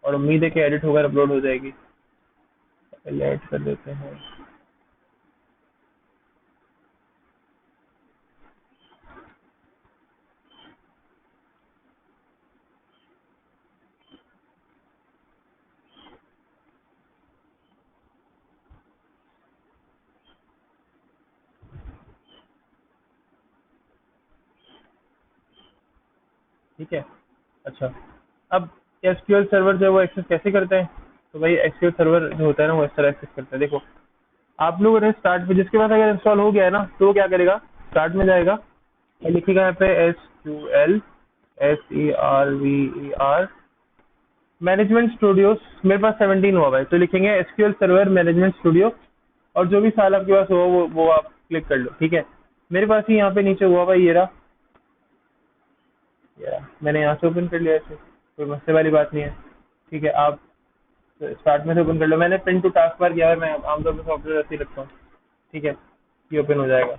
[SPEAKER 1] और उम्मीद है कि एडिट होकर अपलोड हो जाएगी। पहले ऐड कर देते हैं। ठीक है। अच्छा, अब एसक्यूएल सर्वर जो है वो एक्सेस कैसे करते हैं। तो भाई एसक्यूएल सर्वर जो होता है ना वो इस तरह एक्सेस करते हैं। देखो आप लोगों ने स्टार्ट पे, जिसके पास अगर इंस्टॉल हो गया है ना तो वो क्या करेगा, स्टार्ट में जाएगा और लिखेगा यहाँ पे SQL मैनेजमेंट स्टूडियो। मेरे पास 17 हुआ भाई, तो लिखेंगे एसक्यूएल सर्वर मैनेजमेंट स्टूडियो और जो भी साल आपके पास हो वो आप क्लिक कर लो। ठीक है। मेरे पास ही यहाँ पे नीचे हुआ भाई, ये रहा, मैंने यहाँ से ओपन कर लिया ऐसे, कोई मसले वाली बात नहीं है। ठीक है। आप स्टार्ट में से ओपन कर लो, मैंने प्रिंट टू टास्क बार किया है, मैं आमतौर पर सॉफ्टवेयर ऐसे ही रखता हूँ। ठीक है। ये ओपन हो जाएगा।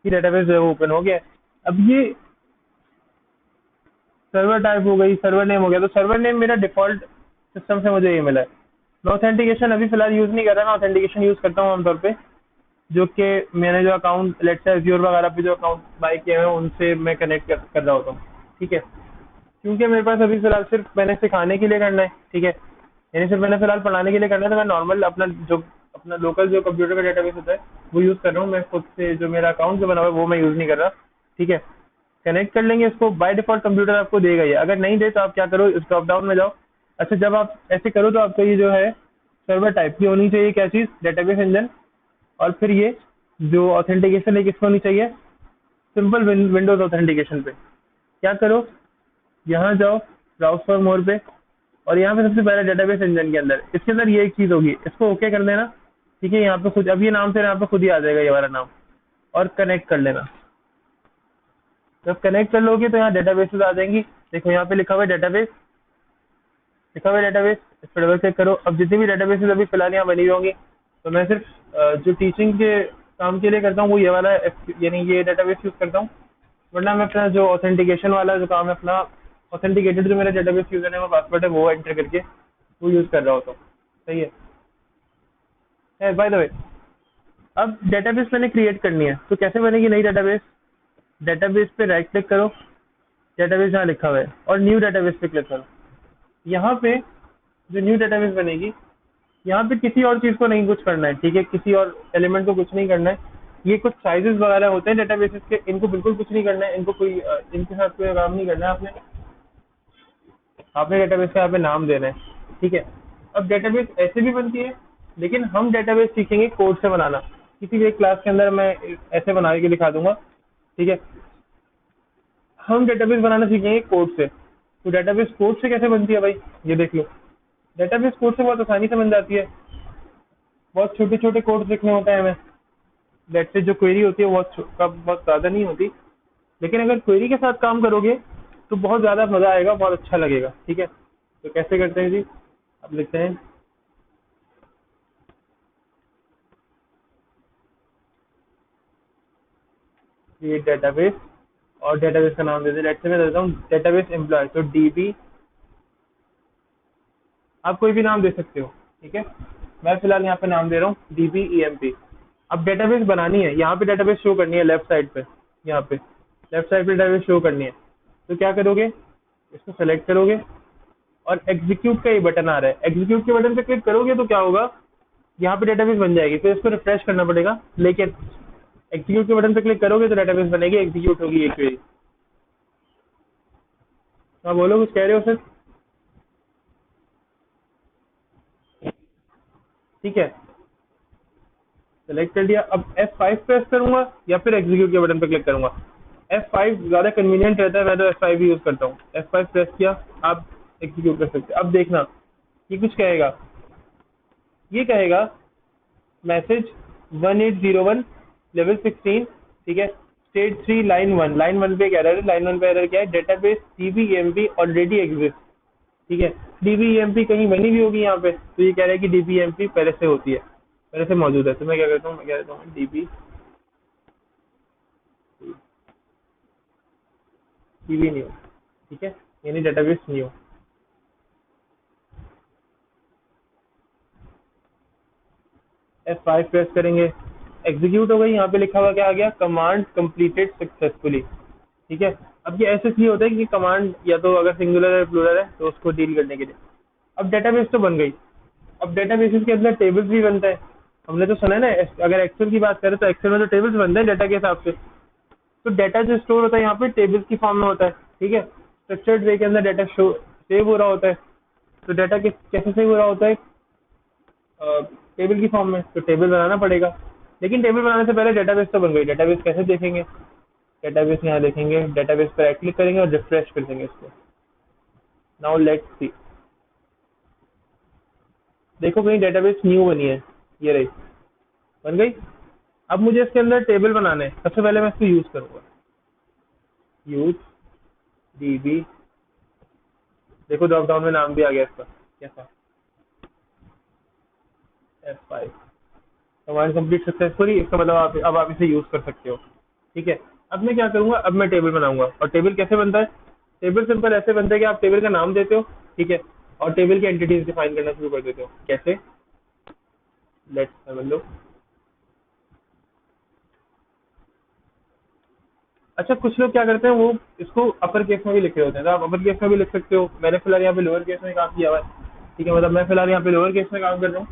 [SPEAKER 1] ये डेटाबेस जो है वो ओपन हो गया है। अब ये सर्वर टाइप हो गई, सर्वर नेम हो गया, तो सर्वर नेम मेरा डिफॉल्ट सिस्टम से मुझे ये मिला है। मैं ऑथेंटिकेशन अभी फिलहाल यूज़ नहीं कर रहा, मैं ऑथेंटिकेशन यूज़ करता हूँ आमतौर पे, जो कि मैंने जो अकाउंट लेट्स से Azure वगैरह पे जो अकाउंट बाय किए हैं उनसे मैं कनेक्ट कर रहा होता हूँ, ठीक है। क्योंकि मेरे पास अभी फिलहाल सिर्फ मैंने सिखाने के लिए करना है, ठीक है, यानी सिर्फ मैंने फिलहाल पढ़ाने के लिए करना है, तो मैं नॉर्मल अपना लोकल जो कंप्यूटर का डेटाबेस होता है वो यूज़ कर रहा हूँ। मैं खुद से जो मेरा अकाउंट जो बना हुआ है वो मैं यूज़ नहीं कर रहा, ठीक है। कनेक्ट कर लेंगे इसको, बाय डिफॉल्ट कंप्यूटर आपको देगा ये, अगर नहीं दे तो आप क्या करो, इस ड्रॉप डाउन में जाओ। अच्छा, जब आप ऐसे करो तो आपको ये जो है सर्वर टाइप की होनी चाहिए, क्या चीज़, डेटाबेस इंजन। और फिर ये जो ऑथेंटिकेशन है किसको होनी चाहिए, सिंपल विंडोज ऑथेंटिकेशन पे। क्या करो, यहाँ जाओ ब्राउज फॉर मोर पे, और यहाँ पे सबसे पहले डेटाबेस इंजन के अंदर, इसके अंदर ये एक चीज़ होगी, इसको ओके कर देना, ठीक है। यहाँ पे खुद अब ये नाम से यहाँ पे खुद ही आ जाएगा ये वाला नाम, और कनेक्ट कर लेना। जब कनेक्ट कर लोगे तो यहाँ डेटाबेसेस आ जाएंगी। देखो यहाँ पे लिखा हुआ है डेटाबेस, लिखा हुआ है डेटाबेस, इस पर डबल क्लिक करो। अब जितनी भी डेटाबेसेस अभी फिलहाल यहाँ बनी हुई होंगी, तो मैं सिर्फ जो टीचिंग के काम के लिए करता हूँ वो ये वाला यानी ये डेटाबेस यूज़ करता हूँ। वरना मैं अपना जो ऑथेंटिकेशन वाला जो काम है, अपना ऑथेंटिकेटेड जो मेरा डेटाबेस यूजर है वो पासवर्ड है वो एंटर करके वो यूज़ कर रहा होता हूँ, सही है। बाय द वे, अब डेटाबेस मैंने क्रिएट करनी है, तो कैसे बनेगी नई डेटाबेस, डेटाबेस पे राइट क्लिक करो, डेटाबेस जहाँ लिखा हुआ है, और न्यू डेटाबेस पे क्लिक करो। यहाँ पे जो न्यू डेटाबेस बनेगी, यहाँ पे किसी और चीज़ को नहीं कुछ करना है, ठीक है, किसी और एलिमेंट को कुछ नहीं करना है। ये कुछ साइजेस वगैरह होते हैं डेटाबेसेस के, इनको बिल्कुल कुछ नहीं करना है, इनको कोई इनके साथ कोई काम नहीं करना है आपने। आपने डेटाबेस का यहाँ पे नाम देना है, ठीक है। अब डेटाबेस ऐसे भी बनती है, लेकिन हम डेटाबेस सीखेंगे कोड से बनाना। किसी भी एक क्लास के अंदर मैं ऐसे बना के दिखा दूंगा, ठीक है। हम डेटाबेस बनाना सीखेंगे कोड से। तो डेटाबेस कोड से कैसे बनती है भाई, ये देख लो। डेटाबेस कोड से बहुत आसानी से बन जाती है। बहुत छोटे छोटे कोड लिखने होते हैं हमें। लेट्स से जो क्वेरी होती है बहुत ज़्यादा नहीं होती, लेकिन अगर क्वेरी के साथ काम करोगे तो बहुत ज़्यादा मज़ा आएगा, बहुत अच्छा लगेगा, ठीक है। तो कैसे करते हैं जी, अब लिखते हैं ये डेटाबेस, और डेटाबेस का नाम दे दें, लेट्स से मैं देता हूँ डेटाबेस एम्प्लॉय, तो डीबी, आप कोई भी नाम दे सकते हो, ठीक है। मैं फिलहाल यहाँ पे नाम दे रहा हूँ DBEMP। अब डेटाबेस बनानी है, यहाँ पे डेटाबेस शो करनी है लेफ्ट साइड पे, यहाँ पे लेफ्ट साइड पे डेटाबेस शो करनी है। तो क्या करोगे, इसको सेलेक्ट करोगे, और एग्जीक्यूट का ये बटन आ रहा है, एग्जीक्यूट के बटन पे क्लिक करोगे तो क्या होगा, यहाँ पे डेटाबेस बन जाएगी। तो इसको रिफ्रेश करना पड़ेगा, लेकिन एग्जीक्यूट के बटन पे क्लिक करोगे तो डेटाबेस बनेगी, एग्जीक्यूट होगी ये क्वेरी। हाँ बोलो, कुछ कह रहे हो सर, ठीक है। सेलेक्ट कर दिया, अब F5 प्रेस करूंगा या फिर एग्जीक्यूट के बटन पे क्लिक करूंगा। F5 ज्यादा कन्वीनियंट रहता है, मैं तो F5 यूज करता हूँ। F5 प्रेस किया, आप एग्जीक्यूट कर सकते हैं। अब देखना ये कुछ कहेगा, ये कहेगा मैसेज 1801 लेवल 16, ठीक है, स्टेट 3 लाइन 1 पे एक एरर है। लाइन 1 पे एरर क्या है, डेटाबेस DBEMP ऑलरेडी एग्जिस्ट, ठीक है। DBEMP कहीं बनी भी होगी यहाँ पे, तो ये कह रहा है कि DBEMP पहले से होती है, पहले से मौजूद है। तो मैं क्या करता हूँ, मैं क्या करता हूँ DB न्यू, ठीक है, यानी डेटाबेस न्यू। F5 प्रेस करेंगे, एग्जीक्यूट हो गई। यहाँ पे लिखा हुआ क्या आ गया, कमांड कंप्लीटेड सक्सेसफुली, ठीक है। अब ये ऐसे ही होता है कि कमांड या तो अगर सिंगुलर है प्लूरल है तो उसको डील करने के लिए। अब डेटाबेस तो बन गई। अब डेटाबेसेस के अंदर टेबल्स भी बनते हैं, हमने तो सुना है ना। अगर एक्सेल की बात करें तो एक्सेल में तो टेबल्स बनते हैं डाटा के हिसाब से। तो डाटा जो स्टोर होता है यहाँ पे टेबल्स की फॉर्म में होता है, ठीक है। स्ट्रक्चर्ड वे के अंदर डाटा शो सेव हो रहा होता है। तो डाटा कैसे सेव हो रहा होता है, टेबल की फॉर्म में, तो टेबल बनाना पड़ेगा। लेकिन टेबल बनाने से पहले डेटाबेस तो बन गई। डेटाबेस कैसे देखेंगे, डेटाबेस यहाँ देखेंगे, डेटाबेस पर राइट क्लिक करेंगे और रिफ्रेश कर देंगे इसको। नाउ लेट्स सी, देखो कहीं डेटाबेस न्यू बनी है, ये रही, बन गई। अब मुझे इसके अंदर टेबल बनाना है, सबसे पहले मैं इसको यूज करूंगा, यूज DB। देखो ड्रॉप डाउन में नाम भी आ गया इसका, कैसा, F5। कमांड कंप्लीट सक्सेसफुली, इसका मतलब आप अब आप इसे यूज कर सकते हो। ठीक है। अब मैं क्या करूंगा, अब मैं टेबल बनाऊंगा। और टेबल कैसे बनता है? टेबल सिंपल ऐसे बनता है कि आप टेबल का नाम देते हो, ठीक है, और टेबल की एंटिटीज डिफाइन करना शुरू कर देते हो। कैसे? लेट्स समझ लो। अच्छा, कुछ लोग क्या करते हैं, वो इसको अपर केस में भी लिखे होते हैं, तो आप अपर केस में भी लिख सकते हो। मैंने फिलहाल यहाँ पे लोअर केस में काम किया हुआ है, ठीक है, मतलब मैं फिलहाल यहाँ पे लोअर केस में काम कर रहा हूँ।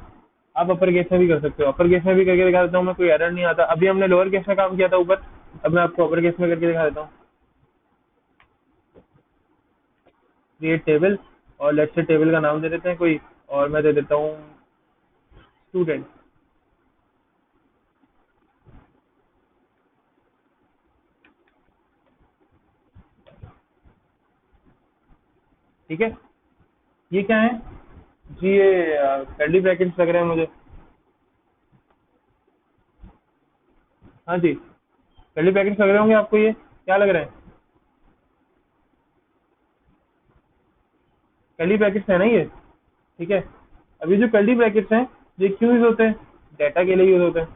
[SPEAKER 1] आप अपर केस में भी कर सकते हो, अपर केस में भी करके दिखा देता हूँ मैं, कोई एरर नहीं आता। अभी हमने लोअर केस में काम किया था ऊपर, अब मैं आपको अपर केस में करके दिखा देता हूँ। क्रिएट टेबल, और लेट्स से टेबल का नाम दे देते हैं कोई, और मैं दे देता हूँ स्टूडेंट। ठीक है, ये क्या है जी? ये कर्ली ब्रैकेट्स लग रहे हैं मुझे। हाँ जी, कर्ली ब्रैकेट्स लग रहे होंगे आपको, ये क्या लग रहे हैं? कर्ली ब्रैकेट्स है ना ये, ठीक है। अभी जो कर्ली ब्रैकेट्स हैं, ये क्यों यूज होते हैं? डाटा के लिए यूज होते हैं।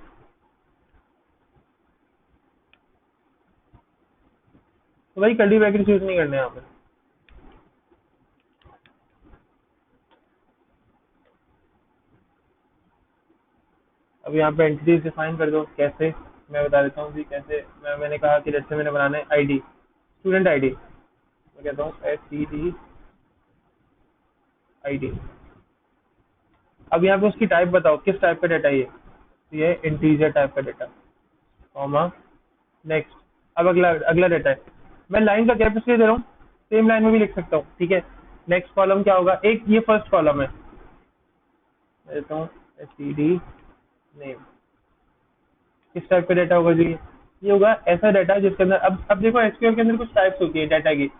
[SPEAKER 1] तो भाई कर्ली ब्रैकेट्स यूज नहीं करने हैं यहाँ पे। अब यहाँ पे एंटिटीज डिफाइन कर दो। कैसे? मैं बता देता हूँ जी कैसे। मैंने कहा कि जैसे मैंने बनाना है आईडी, स्टूडेंट आईडी। मैं कहता हूँ STD आईडी। अब यहाँ पे उसकी टाइप बताओ, किस टाइप का डाटा है ये इंटीजर टाइप का डाटा, कॉमा, नेक्स्ट। अब अगला अगला डाटा है। मैं लाइन का गैप इसलिए दे रहा हूँ, सेम लाइन में भी लिख सकता हूँ, ठीक है। नेक्स्ट कॉलम क्या होगा? एक ये फर्स्ट कॉलम है, मैं देता हूँ STD नेम। किस टाइप का डाटा होगा जी? ये होगा ऐसा डाटा जिसके अंदर, अब देखो एसक्यूएल के अंदर कुछ टाइप्स होती है डाटा की।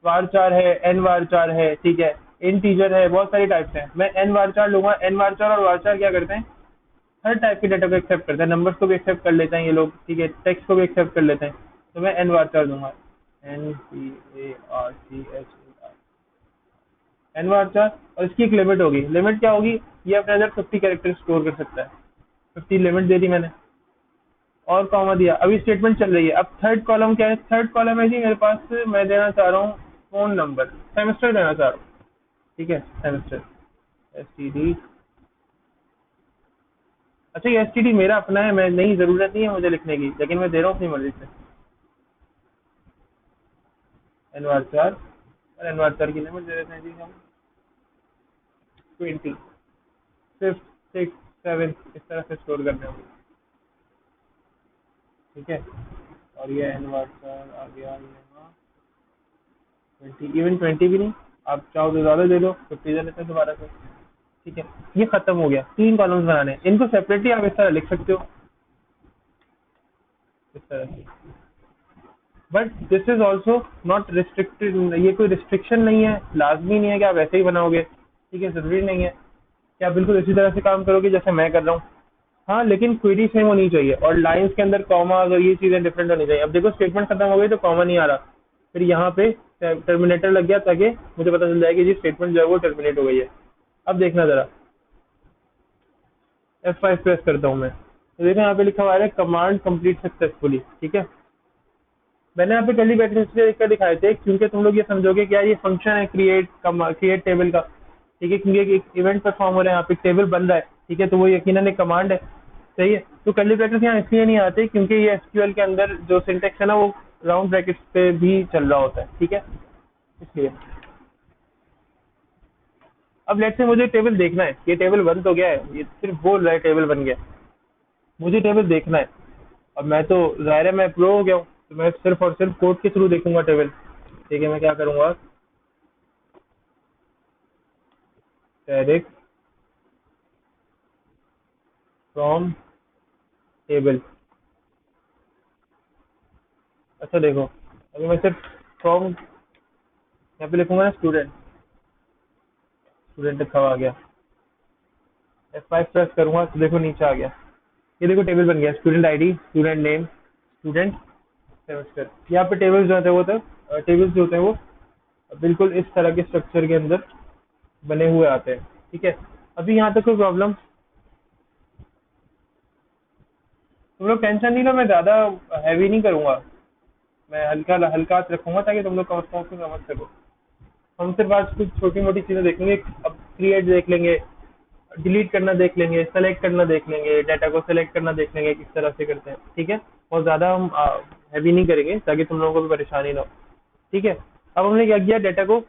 [SPEAKER 1] वार चार है, एन वार चार है, ठीक है, इंटीजर है, बहुत सारी टाइप्स हैं। मैं एन वार चार लूंगा। एन वार चार और वार चार क्या करते हैं, हर टाइप के डाटा को एक्सेप्ट करते हैं। नंबर्स को भी एक्सेप्ट कर लेते हैं ये लोग, ठीक है, टेक्स्ट को भी एक्सेप्ट कर लेते हैं। तो मैं एन वार चार दूंगा, NVARCHAR, एन वार चार। और इसकी एक लिमिट होगी। लिमिट क्या होगी? ये अपने अंदर 50 कैरेक्टर स्टोर कर सकता है। 50 लिमिट दे दी मैंने, और कॉमा दिया। अभी स्टेटमेंट चल रही है। अब थर्ड कॉलम क्या है? थर्ड कॉलम है जी मेरे पास, मैं देना चाह रहा हूँ फोन नंबर, सेमेस्टर देना चाह रहा हूँ, ठीक है, सेमेस्टर, STD। अच्छा, ये STD मेरा अपना है, मैं नहीं, जरूरत नहीं है मुझे लिखने की, लेकिन मैं दे रहा हूँ अपनी मर्जी से। एनवार चार, और एनवार चार की लिमिट दे देते हैं जी हम 20, फिफ्थ, सिक्स, सेवन, इस तरह से स्टोर करने होंगे, ठीक है। और ये एनवार चार आ गया यहाँ 20, इवन 20 भी नहीं, आप चाहो तो ज़्यादा दे दो, 50 दे लेते हैं दोबारा से, ठीक है। ये खत्म हो गया। 3 कॉलम्स बनाने हैं। इनको सेपरेटली आप इस तरह लिख सकते हो, इस तरह से। But this is also not restricted, ये कोई रिस्ट्रिक्शन नहीं है, लाजमी नहीं है कि आप ऐसे ही बनाओगे, ठीक है, जरूरी नहीं है कि आप बिल्कुल इसी तरह से काम करोगे जैसे मैं कर रहा हूँ। हाँ, लेकिन क्वेरी सेम होनी चाहिए, और लाइंस के अंदर कॉमा अगर ये चीजें डिफरेंट होनी चाहिए। अब देखो स्टेटमेंट खत्म हो गई तो कॉमा नहीं आ रहा, फिर यहाँ पे टर्मिनेटर लग गया ताकि मुझे पता चल जाए कि जी स्टेटमेंट जो है वो टर्मिनेट हो गई है। अब देखना जरा, F5 प्रेस करता हूँ मैं, तो देखो यहाँ पे लिखा हुआ है कमांड कंप्लीट सक्सेसफुली, ठीक है। मैंने यहाँ पे कर्ली ब्रैकेट इसलिए लिखकर दिखाए थे क्योंकि तुम लोग ये समझोगे कि यार ये फंक्शन है क्रिएट टेबल का, ठीक है, क्योंकि एक इवेंट परफॉर्म हो रहा है यहाँ पे, टेबल बन रहा है, ठीक है, तो वो यकीनन एक कमांड है, सही है। तो कर्ली ब्रैकेट यहाँ इसलिए नहीं आते क्योंकि ये एसक्यूएल के अंदर जो सिंटेक्स है ना, वो राउंड ब्रैकेट्स पे भी चल रहा होता है, ठीक है, इसलिए। अब लेट से मुझे टेबल देखना है, ये टेबल बन तो गया है, ये सिर्फ बोल रहा है टेबल बन गया, मुझे टेबल देखना है। अब मैं तो, जाहिर है मैं प्रो हो गया हूँ, तो मैं सिर्फ और सिर्फ कोड के थ्रू देखूंगा टेबल, ठीक है। मैं क्या करूंगा, डायरेक्ट फ्रॉम टेबल। अच्छा देखो, अभी मैं सिर्फ फ्रॉम यहाँ पे लिखूंगा ना, स्टूडेंट, स्टूडेंट लिखा हुआ आ गया। F5 प्रेस करूंगा तो देखो नीचे आ गया, ये देखो टेबल बन गया, student ID, student name, student semester. यहाँ पे टेबल्स जो होते हैं वो तो टेबल्स जो होते हैं वो बिल्कुल इस तरह के स्ट्रक्चर के अंदर बने हुए आते हैं, ठीक है। अभी यहाँ तक कोई प्रॉब्लम? तुम लोग टेंशन नहीं लो, मैं ज़्यादा हैवी नहीं करूँगा, मैं हल्का हल्का हाथ रखूंगा ताकि तुम लोग कम से कम समझ सको। हम सिर्फ आज कुछ छोटी मोटी चीज़ें देखेंगे, अब क्रिएट देख लेंगे, डिलीट करना देख लेंगे, सेलेक्ट करना देख लेंगे, डाटा को सेलेक्ट करना देख लेंगे किस तरह से करते हैं, ठीक है। और ज़्यादा हम हैवी नहीं करेंगे ताकि तुम लोगों को भी परेशानी ना हो, ठीक है। अब हमने क्या किया, डाटा को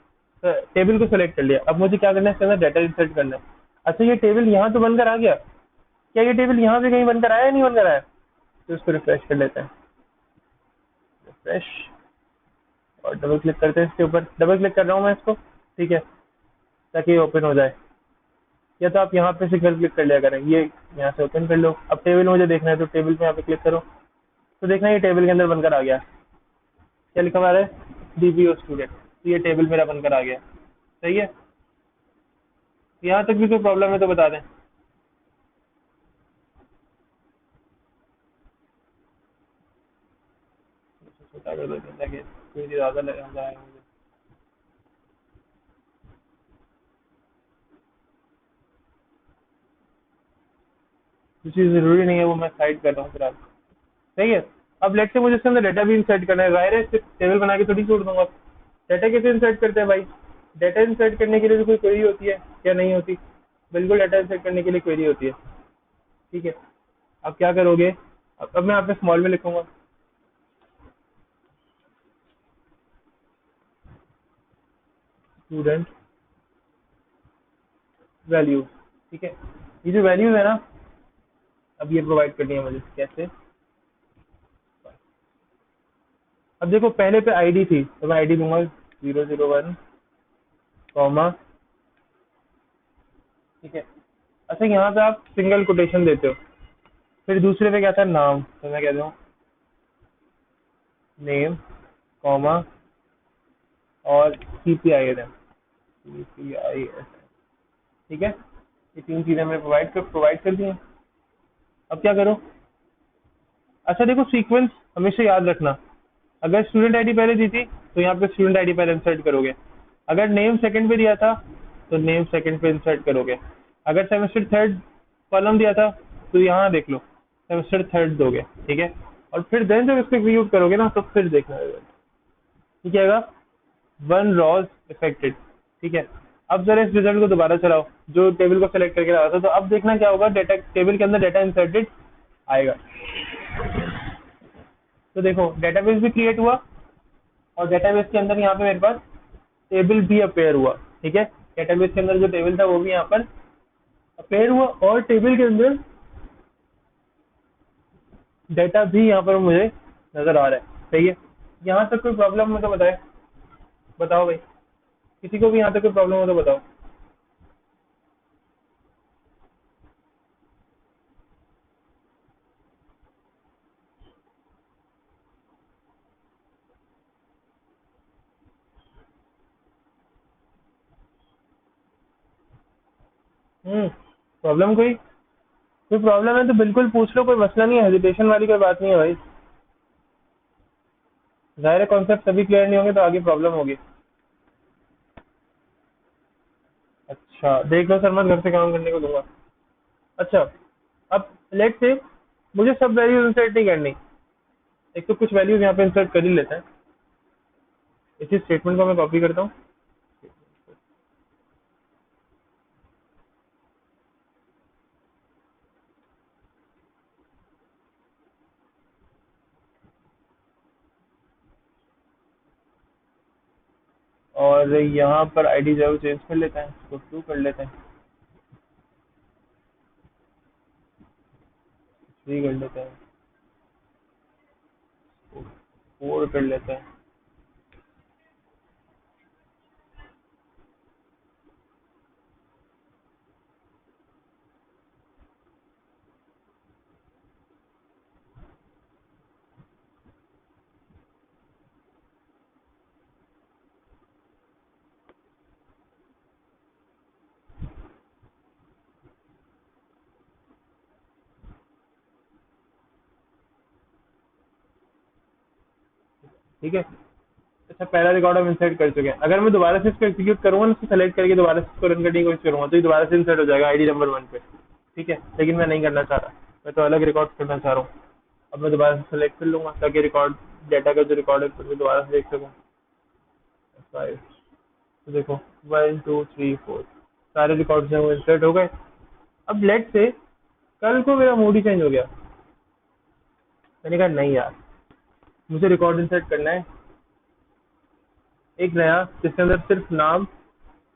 [SPEAKER 1] टेबल को सेलेक्ट कर लिया, अब मुझे क्या करना है, इसके अंदर डाटा इंसर्ट करना है। अच्छा ये टेबल यहाँ तो बनकर आ गया, क्या ये टेबल यहाँ पे कहीं बनकर आया या नहीं बनकर आया? तो इसको रिफ्रेश कर लेते हैं, रिफ्रेश, और डबल क्लिक करते हैं इसके ऊपर, डबल क्लिक कर रहा हूँ मैं इसको, ठीक है, ताकि ये ओपन हो जाए। या तो आप यहाँ पे सिंगल क्लिक कर लिया करें, ये यहाँ से ओपन कर लो। अब टेबल मुझे देखना है तो टेबल पे यहाँ पे क्लिक करो, तो देखना ये टेबल के अंदर बनकर आ गया। क्या लिखा हुआ है, DPO स्टूडेंट, तो ये टेबल मेरा बनकर आ गया, सही है। यहाँ तक भी कोई प्रॉब्लम है तो बता दें। छोटा कर देते हैं ताकि कोई ज़्यादा लगा जाए मुझे। जो चीज़ ज़रूरी नहीं है वो मैं साइड कर रहा हूँ फिलहाल, सही है। अब लेट से मुझे इसके अंदर डाटा भी इंसर्ट करना है, जाहिर है सिर्फ टेबल बना के थोड़ी छोड़ दूंगा। डाटा कैसे इंसर्ट करते हैं भाई, डाटा इंसर्ट करने के लिए भी कोई क्वेरी होती है या नहीं होती? बिल्कुल, डाटा इंसर्ट करने के लिए क्वेरी होती है, ठीक है। अब क्या करोगे, अब मैं यहाँ पे स्मॉल में लिखूंगा, स्टूडेंट वैल्यू, ठीक है। ये जो वैल्यूज है ना, अब ये प्रोवाइड करनी है मुझे, कैसे? अब देखो पहले पे आईडी थी तो मैं आईडी दूंगा 001, कॉमा, ठीक है। अच्छा यहाँ पे आप सिंगल कोटेशन देते हो, फिर दूसरे पे क्या था, नाम, तो मैं कहता हूँ नेम, कॉमा, और CPISM, CPISM, ठीक है। ये तीन चीजें मैंने प्रोवाइड कर दी हैं। अब क्या करो, अच्छा देखो सीक्वेंस हमेशा याद रखना, अगर स्टूडेंट आईडी पहले दी थी तो यहाँ पे स्टूडेंट आईडी पहले इंसर्ट करोगे, अगर नेम सेकंड पे दिया था तो नेम सेकंड पे इंसर्ट करोगे, अगर सेमेस्टर थर्ड कॉलम दिया था तो यहाँ देख लो सेमेस्टर थर्ड दोगे, ठीक है। और फिर देन जब इसको एग्जीक्यूट करोगे ना तो फिर देखना ठीक है, वन रॉज इफेक्टेड, ठीक है। अब जरा इस रिजल्ट को दोबारा चलाओ, जो टेबल को सेलेक्ट करके रखा था, तो अब देखना क्या होगा, डेटा टेबल के अंदर डाटा इंसर्टेड आएगा। तो देखो डेटाबेस भी क्रिएट हुआ और डेटाबेस के अंदर यहाँ पे मेरे पास टेबल भी अपेयर हुआ, ठीक है। डेटाबेस के अंदर जो टेबल था वो भी यहाँ पर अपेयर हुआ और टेबल के अंदर डेटा भी यहाँ पर मुझे नजर आ रहा है, सही है। यहाँ तक कोई प्रॉब्लम हो तो बताओ भाई, किसी को भी यहाँ तक कोई प्रॉब्लम हो तो बताओ। प्रॉब्लम कोई प्रॉब्लम है तो बिल्कुल पूछ लो, कोई मसला नहीं है, हेजिटेशन वाली कोई बात नहीं है भाई। जाहिर है कॉन्सेप्ट सभी क्लियर नहीं होंगे तो आगे प्रॉब्लम होगी। अच्छा देख लो सर, मैं घर से काम करने को दूंगा। अच्छा अब लेट से मुझे सब वैल्यूज इंसर्ट नहीं करनी, एक तो कुछ वैल्यूज यहाँ पे इंसर्ट कर ही लेते हैं। इसी स्टेटमेंट को मैं कॉपी करता हूँ, और यहाँ पर आईडी जो है चेंज कर लेते हैं, इसको 2 कर लेते हैं, 3 कर लेते हैं, 4 कर लेते हैं। ठीक है, अच्छा पहला रिकॉर्ड हम इंसर्ट कर चुके हैं। अगर मैं दोबारा से इसको एग्जीक्यूट करूंगा ना, इसको सेलेक्ट करके दोबारा से इसको रन करने की कोशिश करूंगा तो ये दोबारा से इंसर्ट हो जाएगा आईडी नंबर 1 पे, ठीक है। लेकिन मैं नहीं करना चाह रहा, मैं तो अलग रिकॉर्ड करना चाह रहा हूँ। अब मैं दोबारा से सेलेक्ट कर लूँगा ताकि रिकॉर्ड डाटा का जो रिकॉर्ड है फिर दोबारा से देख सकूँ। 5 तो देखो 1 2 3 4 सारे रिकॉर्ड जो हैं वो इंसर्ट हो गए। अब लेट से कल को मेरा मूड ही चेंज हो गया, मैंने कहा नहीं यार मुझे रिकॉर्ड इंसर्ट करना है एक नया, जिसके अंदर सिर्फ नाम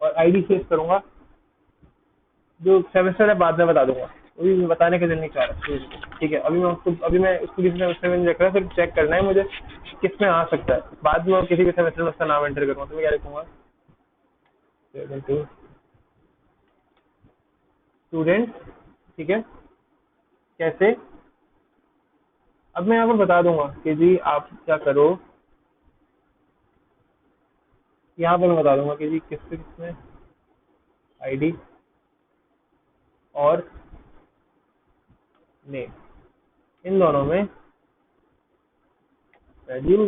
[SPEAKER 1] और आईडी सेव करूंगा। जो सेमेस्टर है बाद में बता दूंगा, अभी मैं बताने के दिन नहीं चाह रहा। ठीक है, अभी मैं उसको किसी सेमेस्टर में नहीं रख रहा, सिर्फ चेक करना है मुझे किस में आ सकता है। बाद में और किसी भी सेमेस्टर में उसका नाम एंटर करूंगा तो मैं क्या लिखूंगा, स्टूडेंट। ठीक है, कैसे, अब मैं यहाँ पर बता दूंगा कि जी आप क्या करो, यहाँ पर मैं बता दूंगा कि जी किसमें आईडी और नेम, इन दोनों में वैल्यू,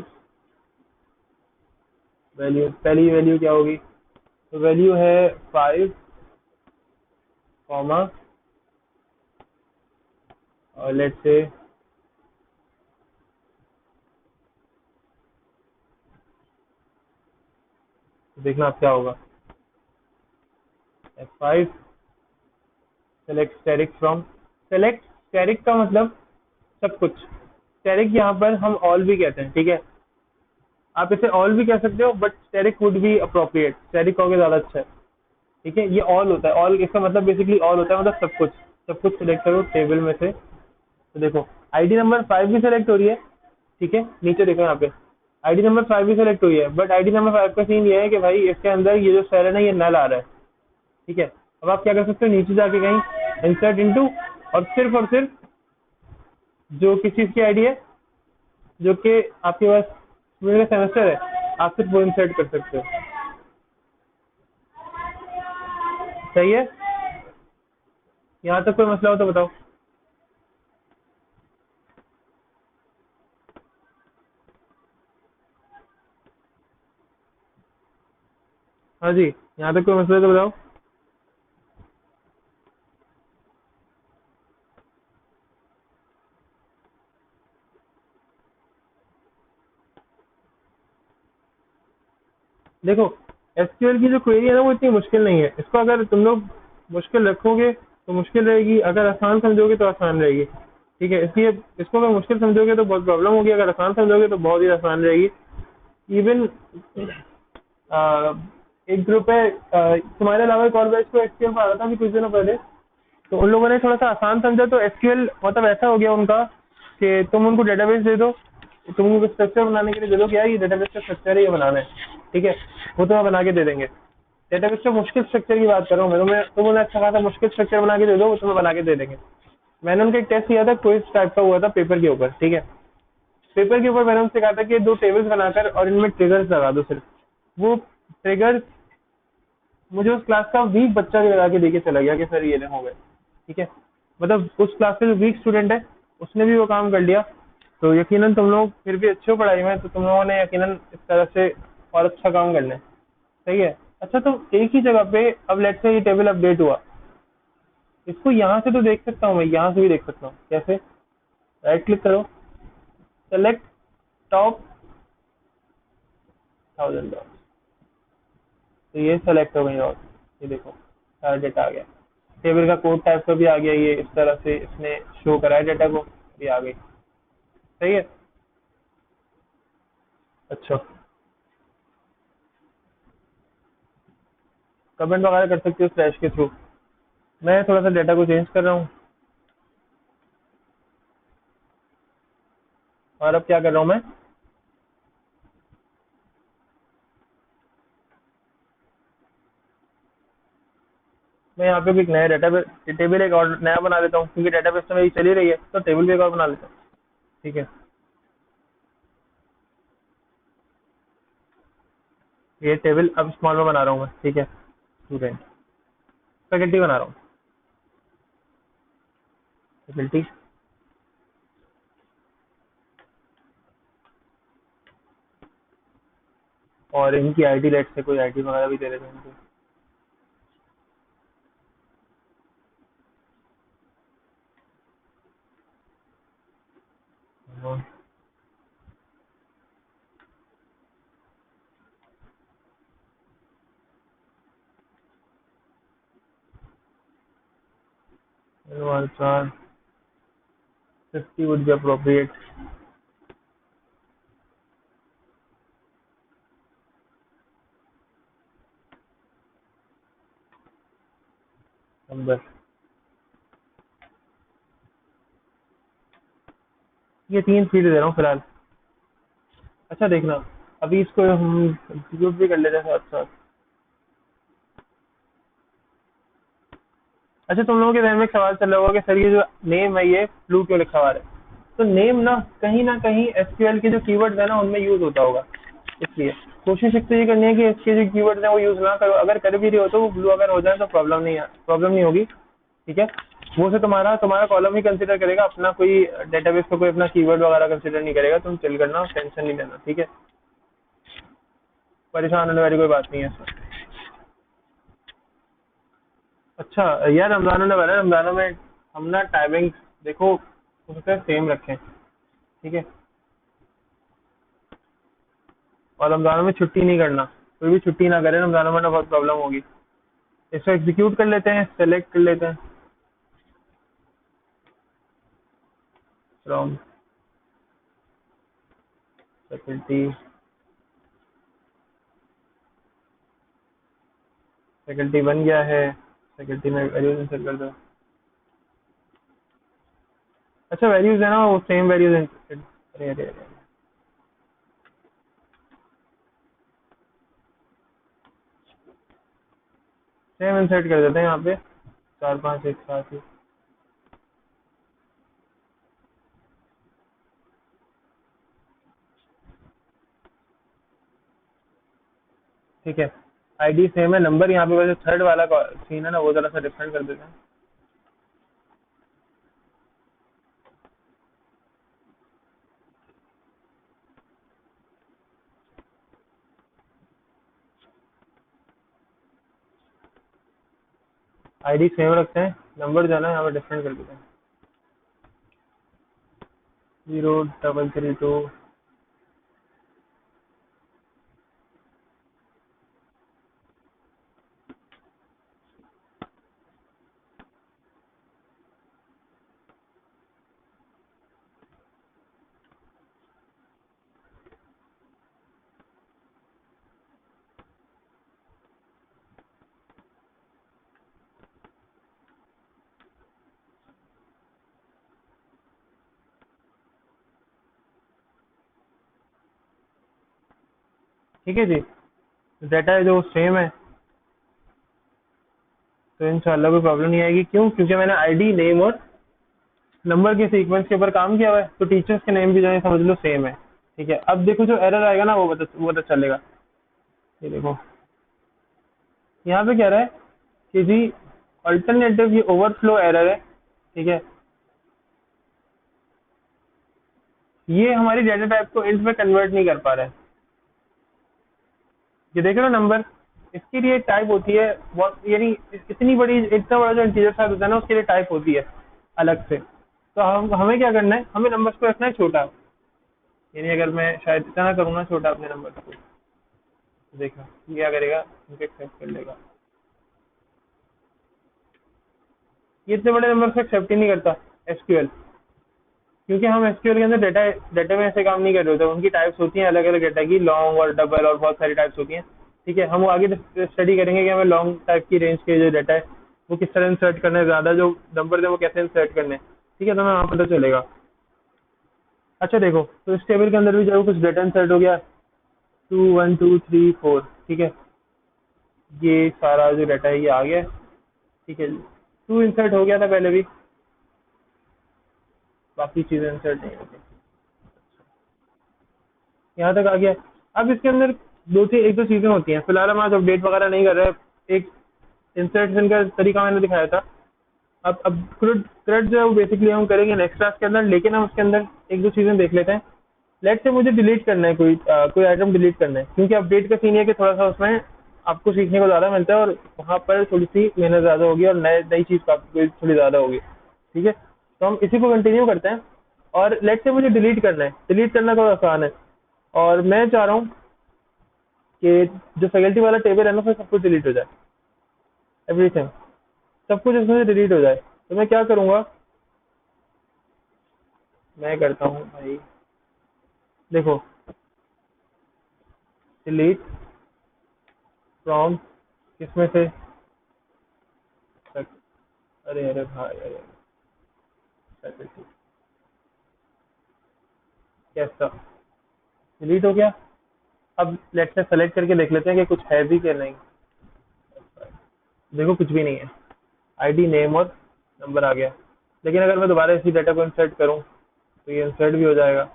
[SPEAKER 1] पहली वैल्यू क्या होगी, तो वैल्यू है 5 कॉमा और लेट से देखना अब क्या होगा, F5 select static from, select static का मतलब सब कुछ, स्टैटिक यहाँ पर हम ऑल भी कहते हैं। ठीक है, आप इसे ऑल भी कह सकते हो but static would be appropriate, static कहोगे ज़्यादा अच्छा है। ठीक है, ये ऑल होता है, ऑल इसका मतलब बेसिकली ऑल होता है, मतलब सब कुछ सिलेक्ट करो टेबल में से। तो देखो आईडी नंबर 5 भी सिलेक्ट हो रही है। ठीक है, नीचे देखो यहाँ पे आईडी नंबर 5 भी सिलेक्ट हुई है, बट आईडी नंबर 5 का सीन ये है कि भाई इसके अंदर ये जो सेल है ना ये नल आ रहा है। ठीक है, अब आप क्या कर सकते हो, नीचे जाके कहीं इंसर्ट इनटू और सिर्फ जो किस चीज़ की आईडी है जो कि आपके पास मेरा सेमेस्टर है, आप सिर्फ वो इंसर्ट कर सकते हो। सही है, यहाँ तक कोई मसला हो तो बताओ। हाँ जी, यहाँ तक कोई मसला है तो बताओ। देखो एसक्यूएल की जो क्वेरी है ना वो इतनी मुश्किल नहीं है, इसको अगर तुम लोग मुश्किल रखोगे तो मुश्किल रहेगी, अगर आसान समझोगे तो आसान रहेगी। ठीक है, इसलिए इसको अगर मुश्किल समझोगे तो बहुत प्रॉब्लम होगी, अगर आसान समझोगे तो बहुत ही आसान रहेगी। इवन एक ग्रुप है तुम्हारे अलावा एक और बैच को एसक्यूएल पढ़ा रहा था अभी कुछ दिनों पहले, तो उन लोगों ने थोड़ा सा आसान समझा, तो एसक्यूएल मतलब ऐसा हो गया उनका कि तुम उनको डेटाबेस दे दो, तुम उनको स्ट्रक्चर बनाने के लिए दे दो कि यार ये डेटाबेस का स्ट्रक्चर है ये बनाना है। ठीक है, वो तुम्हें बना के दे देंगे। डेटाबेस का मुश्किल स्ट्रक्चर की बात कर रहा हूँ मैं, तुम उन्हें अच्छा खासा मुश्किल स्ट्रक्चर बना के दे दो वो तुम्हें बना के दे देंगे। मैंने उनका एक टेस्ट किया था, क्विज टाइप का हुआ था पेपर के ऊपर। ठीक है, पेपर के ऊपर मैंने उनसे कहा था कि 2 टेबल्स बनाकर और इनमें ट्रिगर्स लगा दो सिर्फ। वो ट्रिगर्स मुझे उस क्लास का वीक बच्चा भी लगा के देके चला गया कि सर ये हो गए। ठीक है, मतलब उस क्लास का जो वीक स्टूडेंट है उसने भी वो काम कर लिया। तो यकीनन तुम लोग फिर भी अच्छे हो पढ़ाई में, तो तुम लोगों ने यकीनन इस तरह से और अच्छा काम करना है। सही है, अच्छा तो एक ही जगह पे अब लेट्स से ये टेबल अपडेट हुआ, इसको यहाँ से तो देख सकता हूँ, मैं यहाँ से भी देख सकता हूँ। कैसे, राइट क्लिक करो, सेलेक्ट टॉप 1000 डॉट, तो ये सेलेक्ट हो गई और ये देखो सारा डेटा आ गया, टेबल का कोड टाइप का भी आ गया, ये इस तरह से इसने शो करा है डेटा को, ये आ गई। सही है, अच्छा कमेंट वगैरह कर सकते हो स्लैश के थ्रू। मैं थोड़ा सा डेटा को चेंज कर रहा हूँ, और अब क्या कर रहा हूँ मैं यहाँ पे भी एक नया डेटा टेबल एक और नया बना लेता हूँ, क्योंकि डेटाबेस तो मेरी चली रही है तो टेबल भी एक और बना लेता हूँ। ठीक है, ये टेबल अब स्मॉल में बना रहा हूँ मैं। ठीक है, स्टूडेंट फैकल्टी बना रहा हूँ, फैकल्टी और इनकी आईडी लेट से कोई आईडी वगैरह भी दे देते हैं इनको। 1 50 would be appropriate. नंबर ये 3 फील्ड दे रहा हूँ फिलहाल। अच्छा देखना, अभी इसको हम एग्जीक्यूट भी कर लेते हैं साथ साथ। अच्छा, तुम लोगों के ध्यान में एक सवाल चल रहा होगा कि सर ये जो नेम है ये फ्लू क्यों लिखा हुआ है। तो नेम ना कहीं एसक्यूएल के जो कीवर्ड्स है ना उनमें यूज होता होगा, इसलिए कोशिश एक तो ये करनी है कि इसके जो कीवर्ड्स हैं वो यूज ना करो। अगर कर भी रहे हो तो वो ब्लू अगर हो जाए तो प्रॉब्लम नहीं होगी, ठीक है। वो से तुम्हारा तुम्हारा कॉलम ही कंसिडर करेगा, अपना कोई डेटाबेस का कोई अपना कीवर्ड वगैरह कंसिडर नहीं करेगा। तुम चिल करना, टेंशन नहीं लेना, ठीक है। परेशान होने वाली कोई बात नहीं है इसमें। अच्छा यार, रमजान होने वाला है, रमजानों में हम ना टाइमिंग देखो उसका सेम रखें, ठीक है। और रमजानों में छुट्टी नहीं करना, कोई भी छुट्टी ना करे रमजानों में, ना बहुत प्रॉब्लम होगी। इसको एग्जीक्यूट कर लेते हैं, सेलेक्ट कर लेते हैं फ्रॉम फैकल्टी। फैकल्टी बन गया है, फैकल्टी में वैल्यूज इंसर्ट कर दो। अच्छा वैल्यूज है ना वो सेम वैल्यूज। अरे अरे अरे, सेम इंसर्ट कर देते हैं यहाँ पे, 4 5 एक साथ ही। ठीक है, आईडी सेम है, नंबर यहाँ पे वैसे थर्ड वाला सीन है ना वो जरा सा डिफरेंट कर देते हैं। आईडी सेम रखते हैं, नंबर जो है ना यहाँ पे डिफरेंट कर देते हैं। 0332। ठीक है जी, डाटा है जो सेम है, तो इंशाल्लाह कोई प्रॉब्लम नहीं आएगी। क्यों? क्योंकि मैंने आईडी नेम और नंबर के सीक्वेंस के ऊपर काम किया हुआ है, तो टीचर्स के नेम भी जो है समझ लो सेम है, ठीक है। अब देखो जो एरर आएगा ना वो पता चलेगा। ये देखो यहाँ पे कह रहा है कि जी अल्टरनेटिव ये ओवरफ्लो एरर है, ठीक है। ये हमारी डेटा टाइप को इंट में कन्वर्ट नहीं कर पा रहा है। ये देख रहे हो नंबर, इसके लिए टाइप होती है बहुत, यानी इतनी बड़ी, इतना बड़ा जो इंटीजर साइज होता है ना उसके लिए टाइप होती है अलग से। तो हमें क्या करना है, हमें नंबर्स को रखना है छोटा। यानी अगर मैं शायद इतना करूँ ना छोटा अपने नंबर को, तो देखना ये क्या करेगा, इनको एक्सेप्ट कर लेगा। ये इतने बड़े नंबर से एक्सेप्ट ही नहीं करता एसक्यूएल, क्योंकि हम एसक्यूएल के अंदर डेटा में ऐसे काम नहीं कर रहे होते। उनकी टाइप्स होती हैं अलग अलग डेटा की, लॉन्ग और डबल और बहुत सारी टाइप्स होती हैं, ठीक है। हम वो आगे स्टडी करेंगे कि हमें लॉन्ग टाइप की रेंज के जो डेटा है वो किस तरह इंसर्ट करना है, ज़्यादा जो नंबर है वो कैसे इंसर्ट करने हैं, ठीक है। तो हमें वहाँ पता चलेगा। अच्छा देखो, तो इस टेबल के अंदर भी जो कुछ डेटा इंसर्ट हो गया, 2 1 2 3 4, ठीक है। ये सारा जो डाटा है ये आ गया है, ठीक है। 2 इंसर्ट हो गया था पहले भी, बाकी चीज़ें इंसर्ट नहीं होती। यहाँ तक आ गया। अब इसके अंदर एक दो चीज़ें होती हैं, फिलहाल हम आज अपडेट वगैरह नहीं कर रहे। एक इंसर्शन का तरीका मैंने दिखाया था। अब CRUD जो है वो बेसिकली हम करेंगे नेक्स्ट क्लास के अंदर, लेकिन हम उसके अंदर एक दो चीज़ें देख लेते हैं। लेट से मुझे डिलीट करना है, कोई आइटम डिलीट करना है, क्योंकि अपडेट का सीन है कि थोड़ा सा उसमें आपको सीखने को ज़्यादा मिलता है और वहाँ पर थोड़ी सी मेहनत ज़्यादा होगी और नई चीज़ का आपको थोड़ी ज़्यादा होगी, ठीक है। तो हम इसी को कंटिन्यू करते हैं। और लेट से मुझे डिलीट करना है, डिलीट करना थोड़ा आसान है। और मैं चाह रहा हूँ कि जो फैकल्टी वाला टेबल है ना उसमें सब कुछ डिलीट हो जाए, एवरीथिंग, सब कुछ उसमें से डिलीट हो जाए। तो मैं क्या करूँगा, मैं करता हूँ भाई, देखो, डिलीट फ्रॉम, किसमें से, अरे अरे भाई अरे, faculty, कैसा डिलीट हो गया। अब लेट्स से सेलेक्ट करके देख लेते हैं कि कुछ है भी कि नहीं। देखो कुछ भी नहीं है, आईडी नेम और नंबर आ गया। लेकिन अगर मैं दोबारा इसी डाटा को इंसर्ट करूं तो ये इंसर्ट भी हो जाएगा,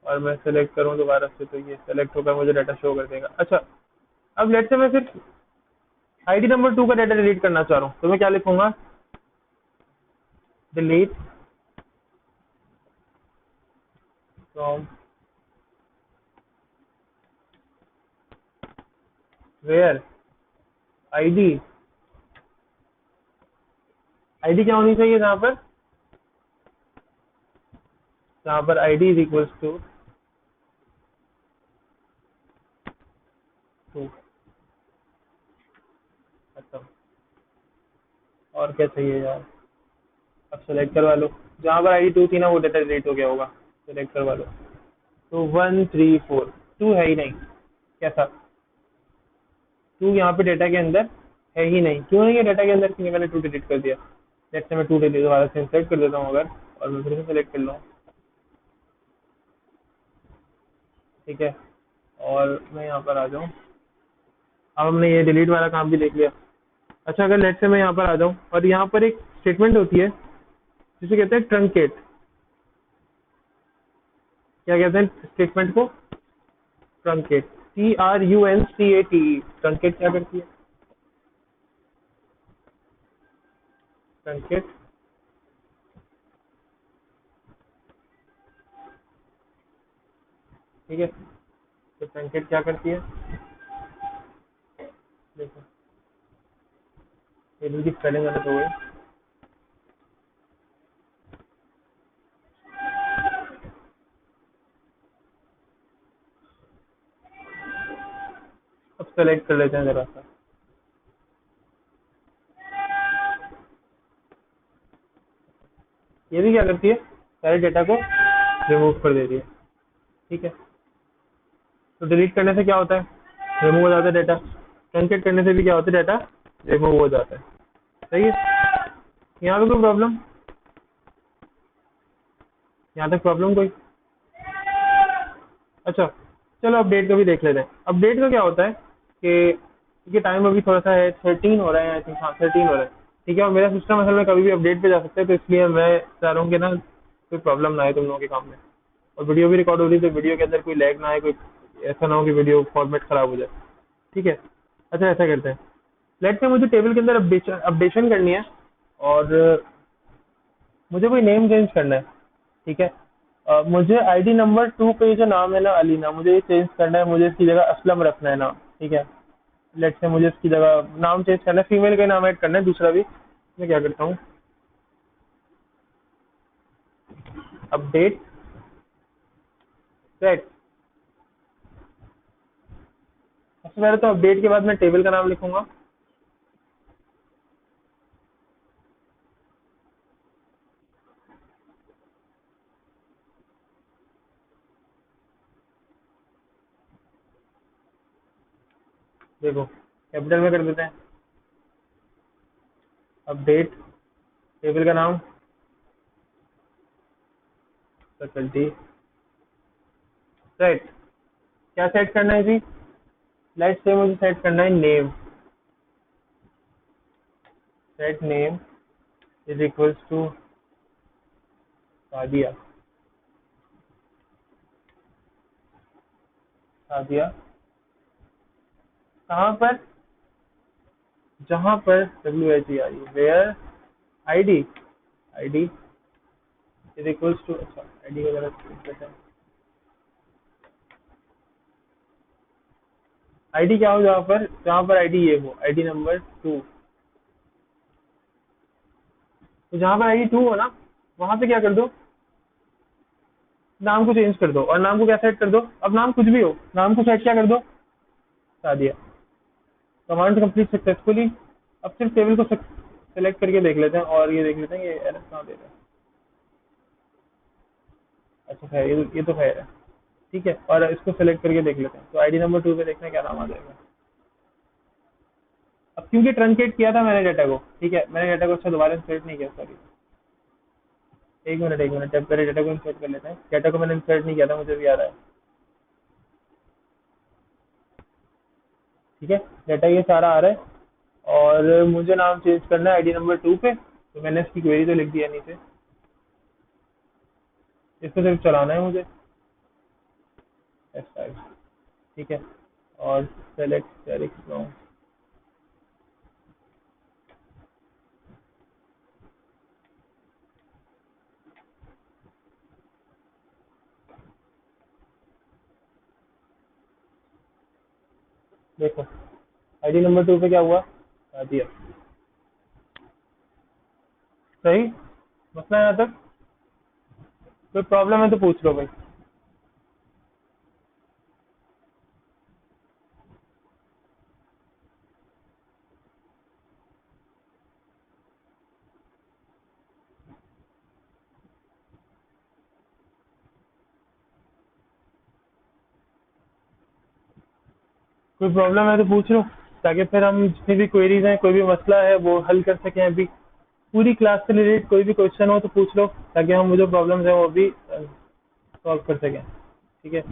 [SPEAKER 1] और मैं सेलेक्ट करूं दोबारा से तो ये सेलेक्ट होकर मुझे डाटा शो कर देगा। अच्छा, अब लेट्स से मैं सिर्फ आईडी नंबर 2 का डाटा डिलीट करना चाह रहा हूँ, तो मैं क्या लिखूंगा, delete from where, ID, ID क्या होनी चाहिए जहाँ पर आईडी इज इक्वल्स टू 2। खत्म। और क्या चाहिए यार, अब सेलेक्ट करवा लो, जहाँ पर आईडी 2 थी ना वो डाटा डिलीट हो गया होगा, सेलेक्ट करवा लो। तो 1 3 4, 2 है ही नहीं, कैसा, 2 यहाँ पे डाटा के अंदर है ही नहीं। क्यों नहीं है डाटा के अंदर, क्योंकि मैंने 2 डिलीट कर दिया। लेट्स से मैं 2 डिलीट दोबारा से इंसर्ट कर देता हूँ अगर, और मैं फिर से सेलेक्ट कर लूँ, ठीक है, और मैं यहाँ पर आ जाऊँ। अब हमने ये डिलीट वाला काम भी देख लिया। अच्छा, अगर लेट्स से मैं यहाँ पर आ जाऊँ और यहाँ पर एक स्टेटमेंट होती है जिसे कहते हैं ट्रंकेट। क्या कहते हैं स्टेटमेंट को, ट्रंकेट, TRUNCATE। ट्रंकेट क्या करती है, ट्रंकेट, ठीक है, तो ट्रंकेट क्या करती है, देखो टेबल की स्पेलिंग गलत हो गई। अब सेलेक्ट कर लेते हैं जरा सा, ये भी क्या करती है, सारे डेटा को रिमूव कर देती है, ठीक है। तो डिलीट करने से क्या होता है, रिमूव हो जाता है डाटा, ट्रंकेट करने से भी क्या होता है, डाटा रिमूव हो जाता है। सही है, यहाँ पे कोई प्रॉब्लम, यहाँ तक प्रॉब्लम कोई। अच्छा, चलो अपडेट का भी देख लेते हैं। अपडेट का क्या होता है कि टाइम अभी थोड़ा सा है, 13 हो रहा है आई थिंक, हाँ 13 हो रहा है, ठीक है। और मेरा सिस्टम असल में कभी भी अपडेट पे जा सकता है, तो इसलिए मैं चाह रहा हूँ कि ना कोई प्रॉब्लम ना आए तुम लोगों के काम में। और वीडियो भी रिकॉर्ड हो रही है, तो वीडियो के अंदर कोई लैग ना आए, कोई ऐसा ना हो कि वीडियो फॉर्मेट खराब हो जाए, ठीक है। अच्छा, ऐसा करते हैं, लेट से मुझे टेबल के अंदर अपडेशन करनी है, और मुझे कोई नेम चेंज करना है, ठीक है। मुझे आईडी नंबर 2 पे ये जो नाम है ना अलीना, मुझे ये चेंज करना है, मुझे इसकी जगह असलम रखना है नाम, ठीक है। लेट से मुझे इसकी जगह नाम चेंज करना है, फीमेल का नाम ऐड करना है दूसरा भी। मैं क्या करता हूँ, अपडेट सेट, सबसे पहले तो अपडेट के बाद मैं टेबल का नाम लिखूंगा, देखो कैपिटल में कर देते हैं, अपडेट टेबल का नाम फैकल्टी सेट। क्या सेट करना है जी, लेट से मुझे सेट करना है name, set name is equals to Sadia, Sadia कहाँ पर, जहाँ पर WH I, where ID, ID is equals to, अच्छा आईडी वगैरह लिख लेते हैं। आईडी क्या हो, जहाँ पर आईडी ये हो, आईडी नंबर 2, तो जहाँ पर आईडी 2 हो ना, वहां पे क्या कर दो, नाम को चेंज कर दो। और नाम को क्या सेट कर दो, अब नाम कुछ भी हो, नाम को सेट क्या कर दो, सादिया। Command complete successfully. अब सिर्फ टेबल को सेलेक्ट करके देख लेते हैं और ये देख लेते हैं ये एरर कहाँ दे रहा है। अच्छा खैर, ये तो खैर है। ठीक है, और इसको सेलेक्ट करके देख लेते हैं, तो आईडी नंबर 2 पे देखते हैं क्या नाम आ जाएगा। अब क्योंकि ट्रंकेट किया था मैंने डाटा को, ठीक है, मैंने डाटा को अच्छा दोबारा इंसर्ट नहीं किया, सॉरी। एक मिनट, जब पहले डाटा को इंसर्ट कर लेते हैं। डाटा को मैंने इंसर्ट नहीं किया था, मुझे भी आ रहा है। ठीक है, डाटा ये सारा आ रहा है और मुझे नाम चेंज करना है आईडी नंबर 2 पे, तो मैंने इसकी क्वेरी तो लिख दिया नीचे, इसको सिर्फ चलाना है मुझे। F5, ठीक है, और सेलेक्ट डायरेक्ट फ्रॉम। देखो आईडी नंबर 2 पे क्या हुआ, आ दिया। सही, मसला है यहाँ तक? कोई प्रॉब्लम है तो पूछ लो भाई। कोई प्रॉब्लम है तो पूछ लो, ताकि फिर हम जितनी भी क्वेरीज हैं, कोई भी मसला है वो हल कर सकें। अभी पूरी क्लास से रिलेटेड कोई भी क्वेश्चन हो तो पूछ लो, ताकि हम वो जो प्रॉब्लम्स है वो भी सॉल्व कर सकें। ठीक है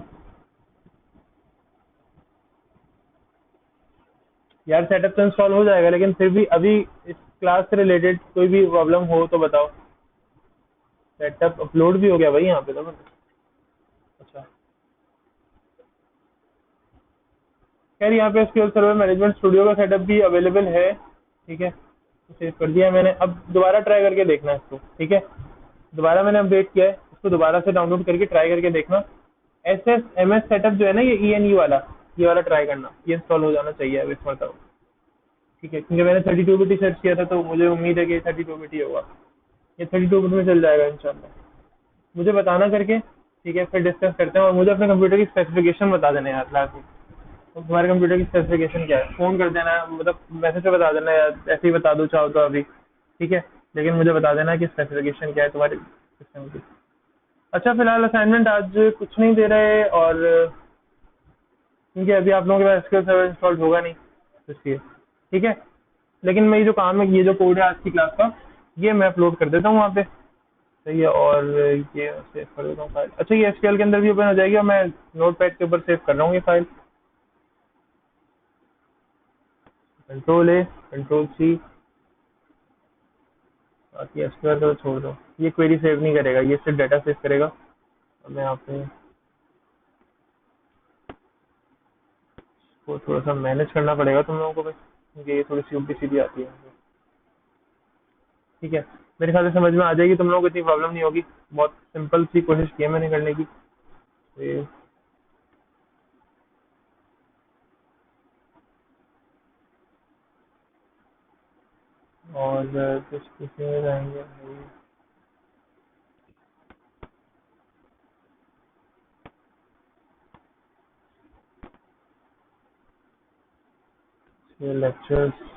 [SPEAKER 1] यार, सेटअप तो इंस्टॉल हो जाएगा, लेकिन फिर भी अभी इस क्लास से रिलेटेड कोई भी प्रॉब्लम हो तो बताओ। सेटअप अपलोड भी हो गया भाई यहाँ पे तो। अच्छा, खैर यहाँ पे एसक्यूएल सर्वर मैनेजमेंट स्टूडियो का सेटअप भी अवेलेबल है। ठीक है, तो सेव कर दिया मैंने। अब दोबारा ट्राई करके देखना है इसको। ठीक है, दोबारा मैंने अपडेट किया है, इसको दोबारा से डाउनलोड करके ट्राई करके देखना। S S M S setup जो है ना, ये ई एन यू वाला, ये वाला ट्राई करना, ये इंस्टॉल हो जाना चाहिए अब इस मतलब। ठीक है, क्योंकि मैंने 32 बिट सर्च किया था, तो मुझे उम्मीद है कि 32 बिट ही होगा। ये 32 बिट में चल जाएगा इंशाल्लाह। मुझे बताना करके, ठीक है, फिर डिस्कस करते हैं। और मुझे अपने कंप्यूटर की स्पेसिफिकेशन बता देना यार लास्ट में। तो तुम्हारे कंप्यूटर की स्पेसिफिकेशन क्या है, फ़ोन कर देना, मतलब मैसेज पे बता देना, या ऐसे ही बता दो चाहो तो अभी। ठीक है, लेकिन मुझे बता देना कि स्पेसिफिकेशन क्या है तुम्हारे सिस्टम की। अच्छा, फिलहाल असाइनमेंट आज कुछ नहीं दे रहे, और क्योंकि अभी आप लोगों के पास एसक्यूएल सर्वर इंस्टॉल्ड होगा नहीं, तो इसलिए। ठीक है, लेकिन मैं ये जो काम है, ये जो कोड है आज की क्लास का, ये मैं अपलोड कर देता हूँ वहाँ पे। सही है, और ये सेव कर देता हूँ फाइल। अच्छा, ये एसक्यूएल के अंदर भी ओपन हो जाएगी, और मैं नोट पैड के ऊपर सेव कर रहा हूँ ये file. Control A, control C, बाकी एसक्यूएल तो छोड़ दो, ये क्वेरी सेव नहीं करेगा, ये सिर्फ डाटा सेव करेगा। और मैं यहाँ पे वो थोड़ा सा मैनेज करना पड़ेगा तुम लोगों को बस, क्योंकि ये थोड़ी सी उल्टी सीधी आती है। ठीक है, मेरे ख्याल से समझ में आ जाएगी तुम लोगों को, इतनी प्रॉब्लम नहीं होगी। बहुत सिंपल सी कोशिश की है मैंने करने की। तो और कुछ किसमें जाएंगे, ये लेक्चर्स।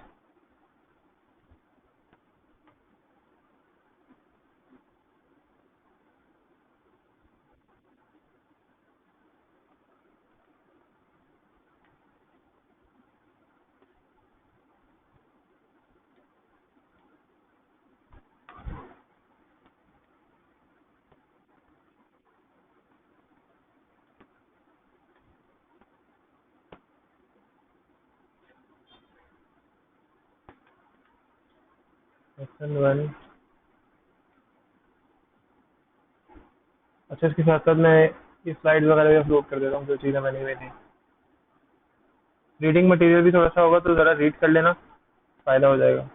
[SPEAKER 1] लेसन 1। अच्छा, इसके साथ साथ मैं ये स्लाइड वगैरह भी अपलोड कर देता हूँ, जो चीज़ें मैंने हुई थी। रीडिंग मटेरियल भी थोड़ा सा होगा, तो ज़रा रीड कर लेना, फ़ायदा हो जाएगा।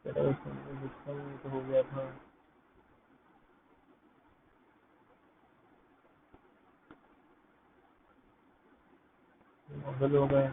[SPEAKER 1] चलो, तो हो गया था। मॉडल हो गए।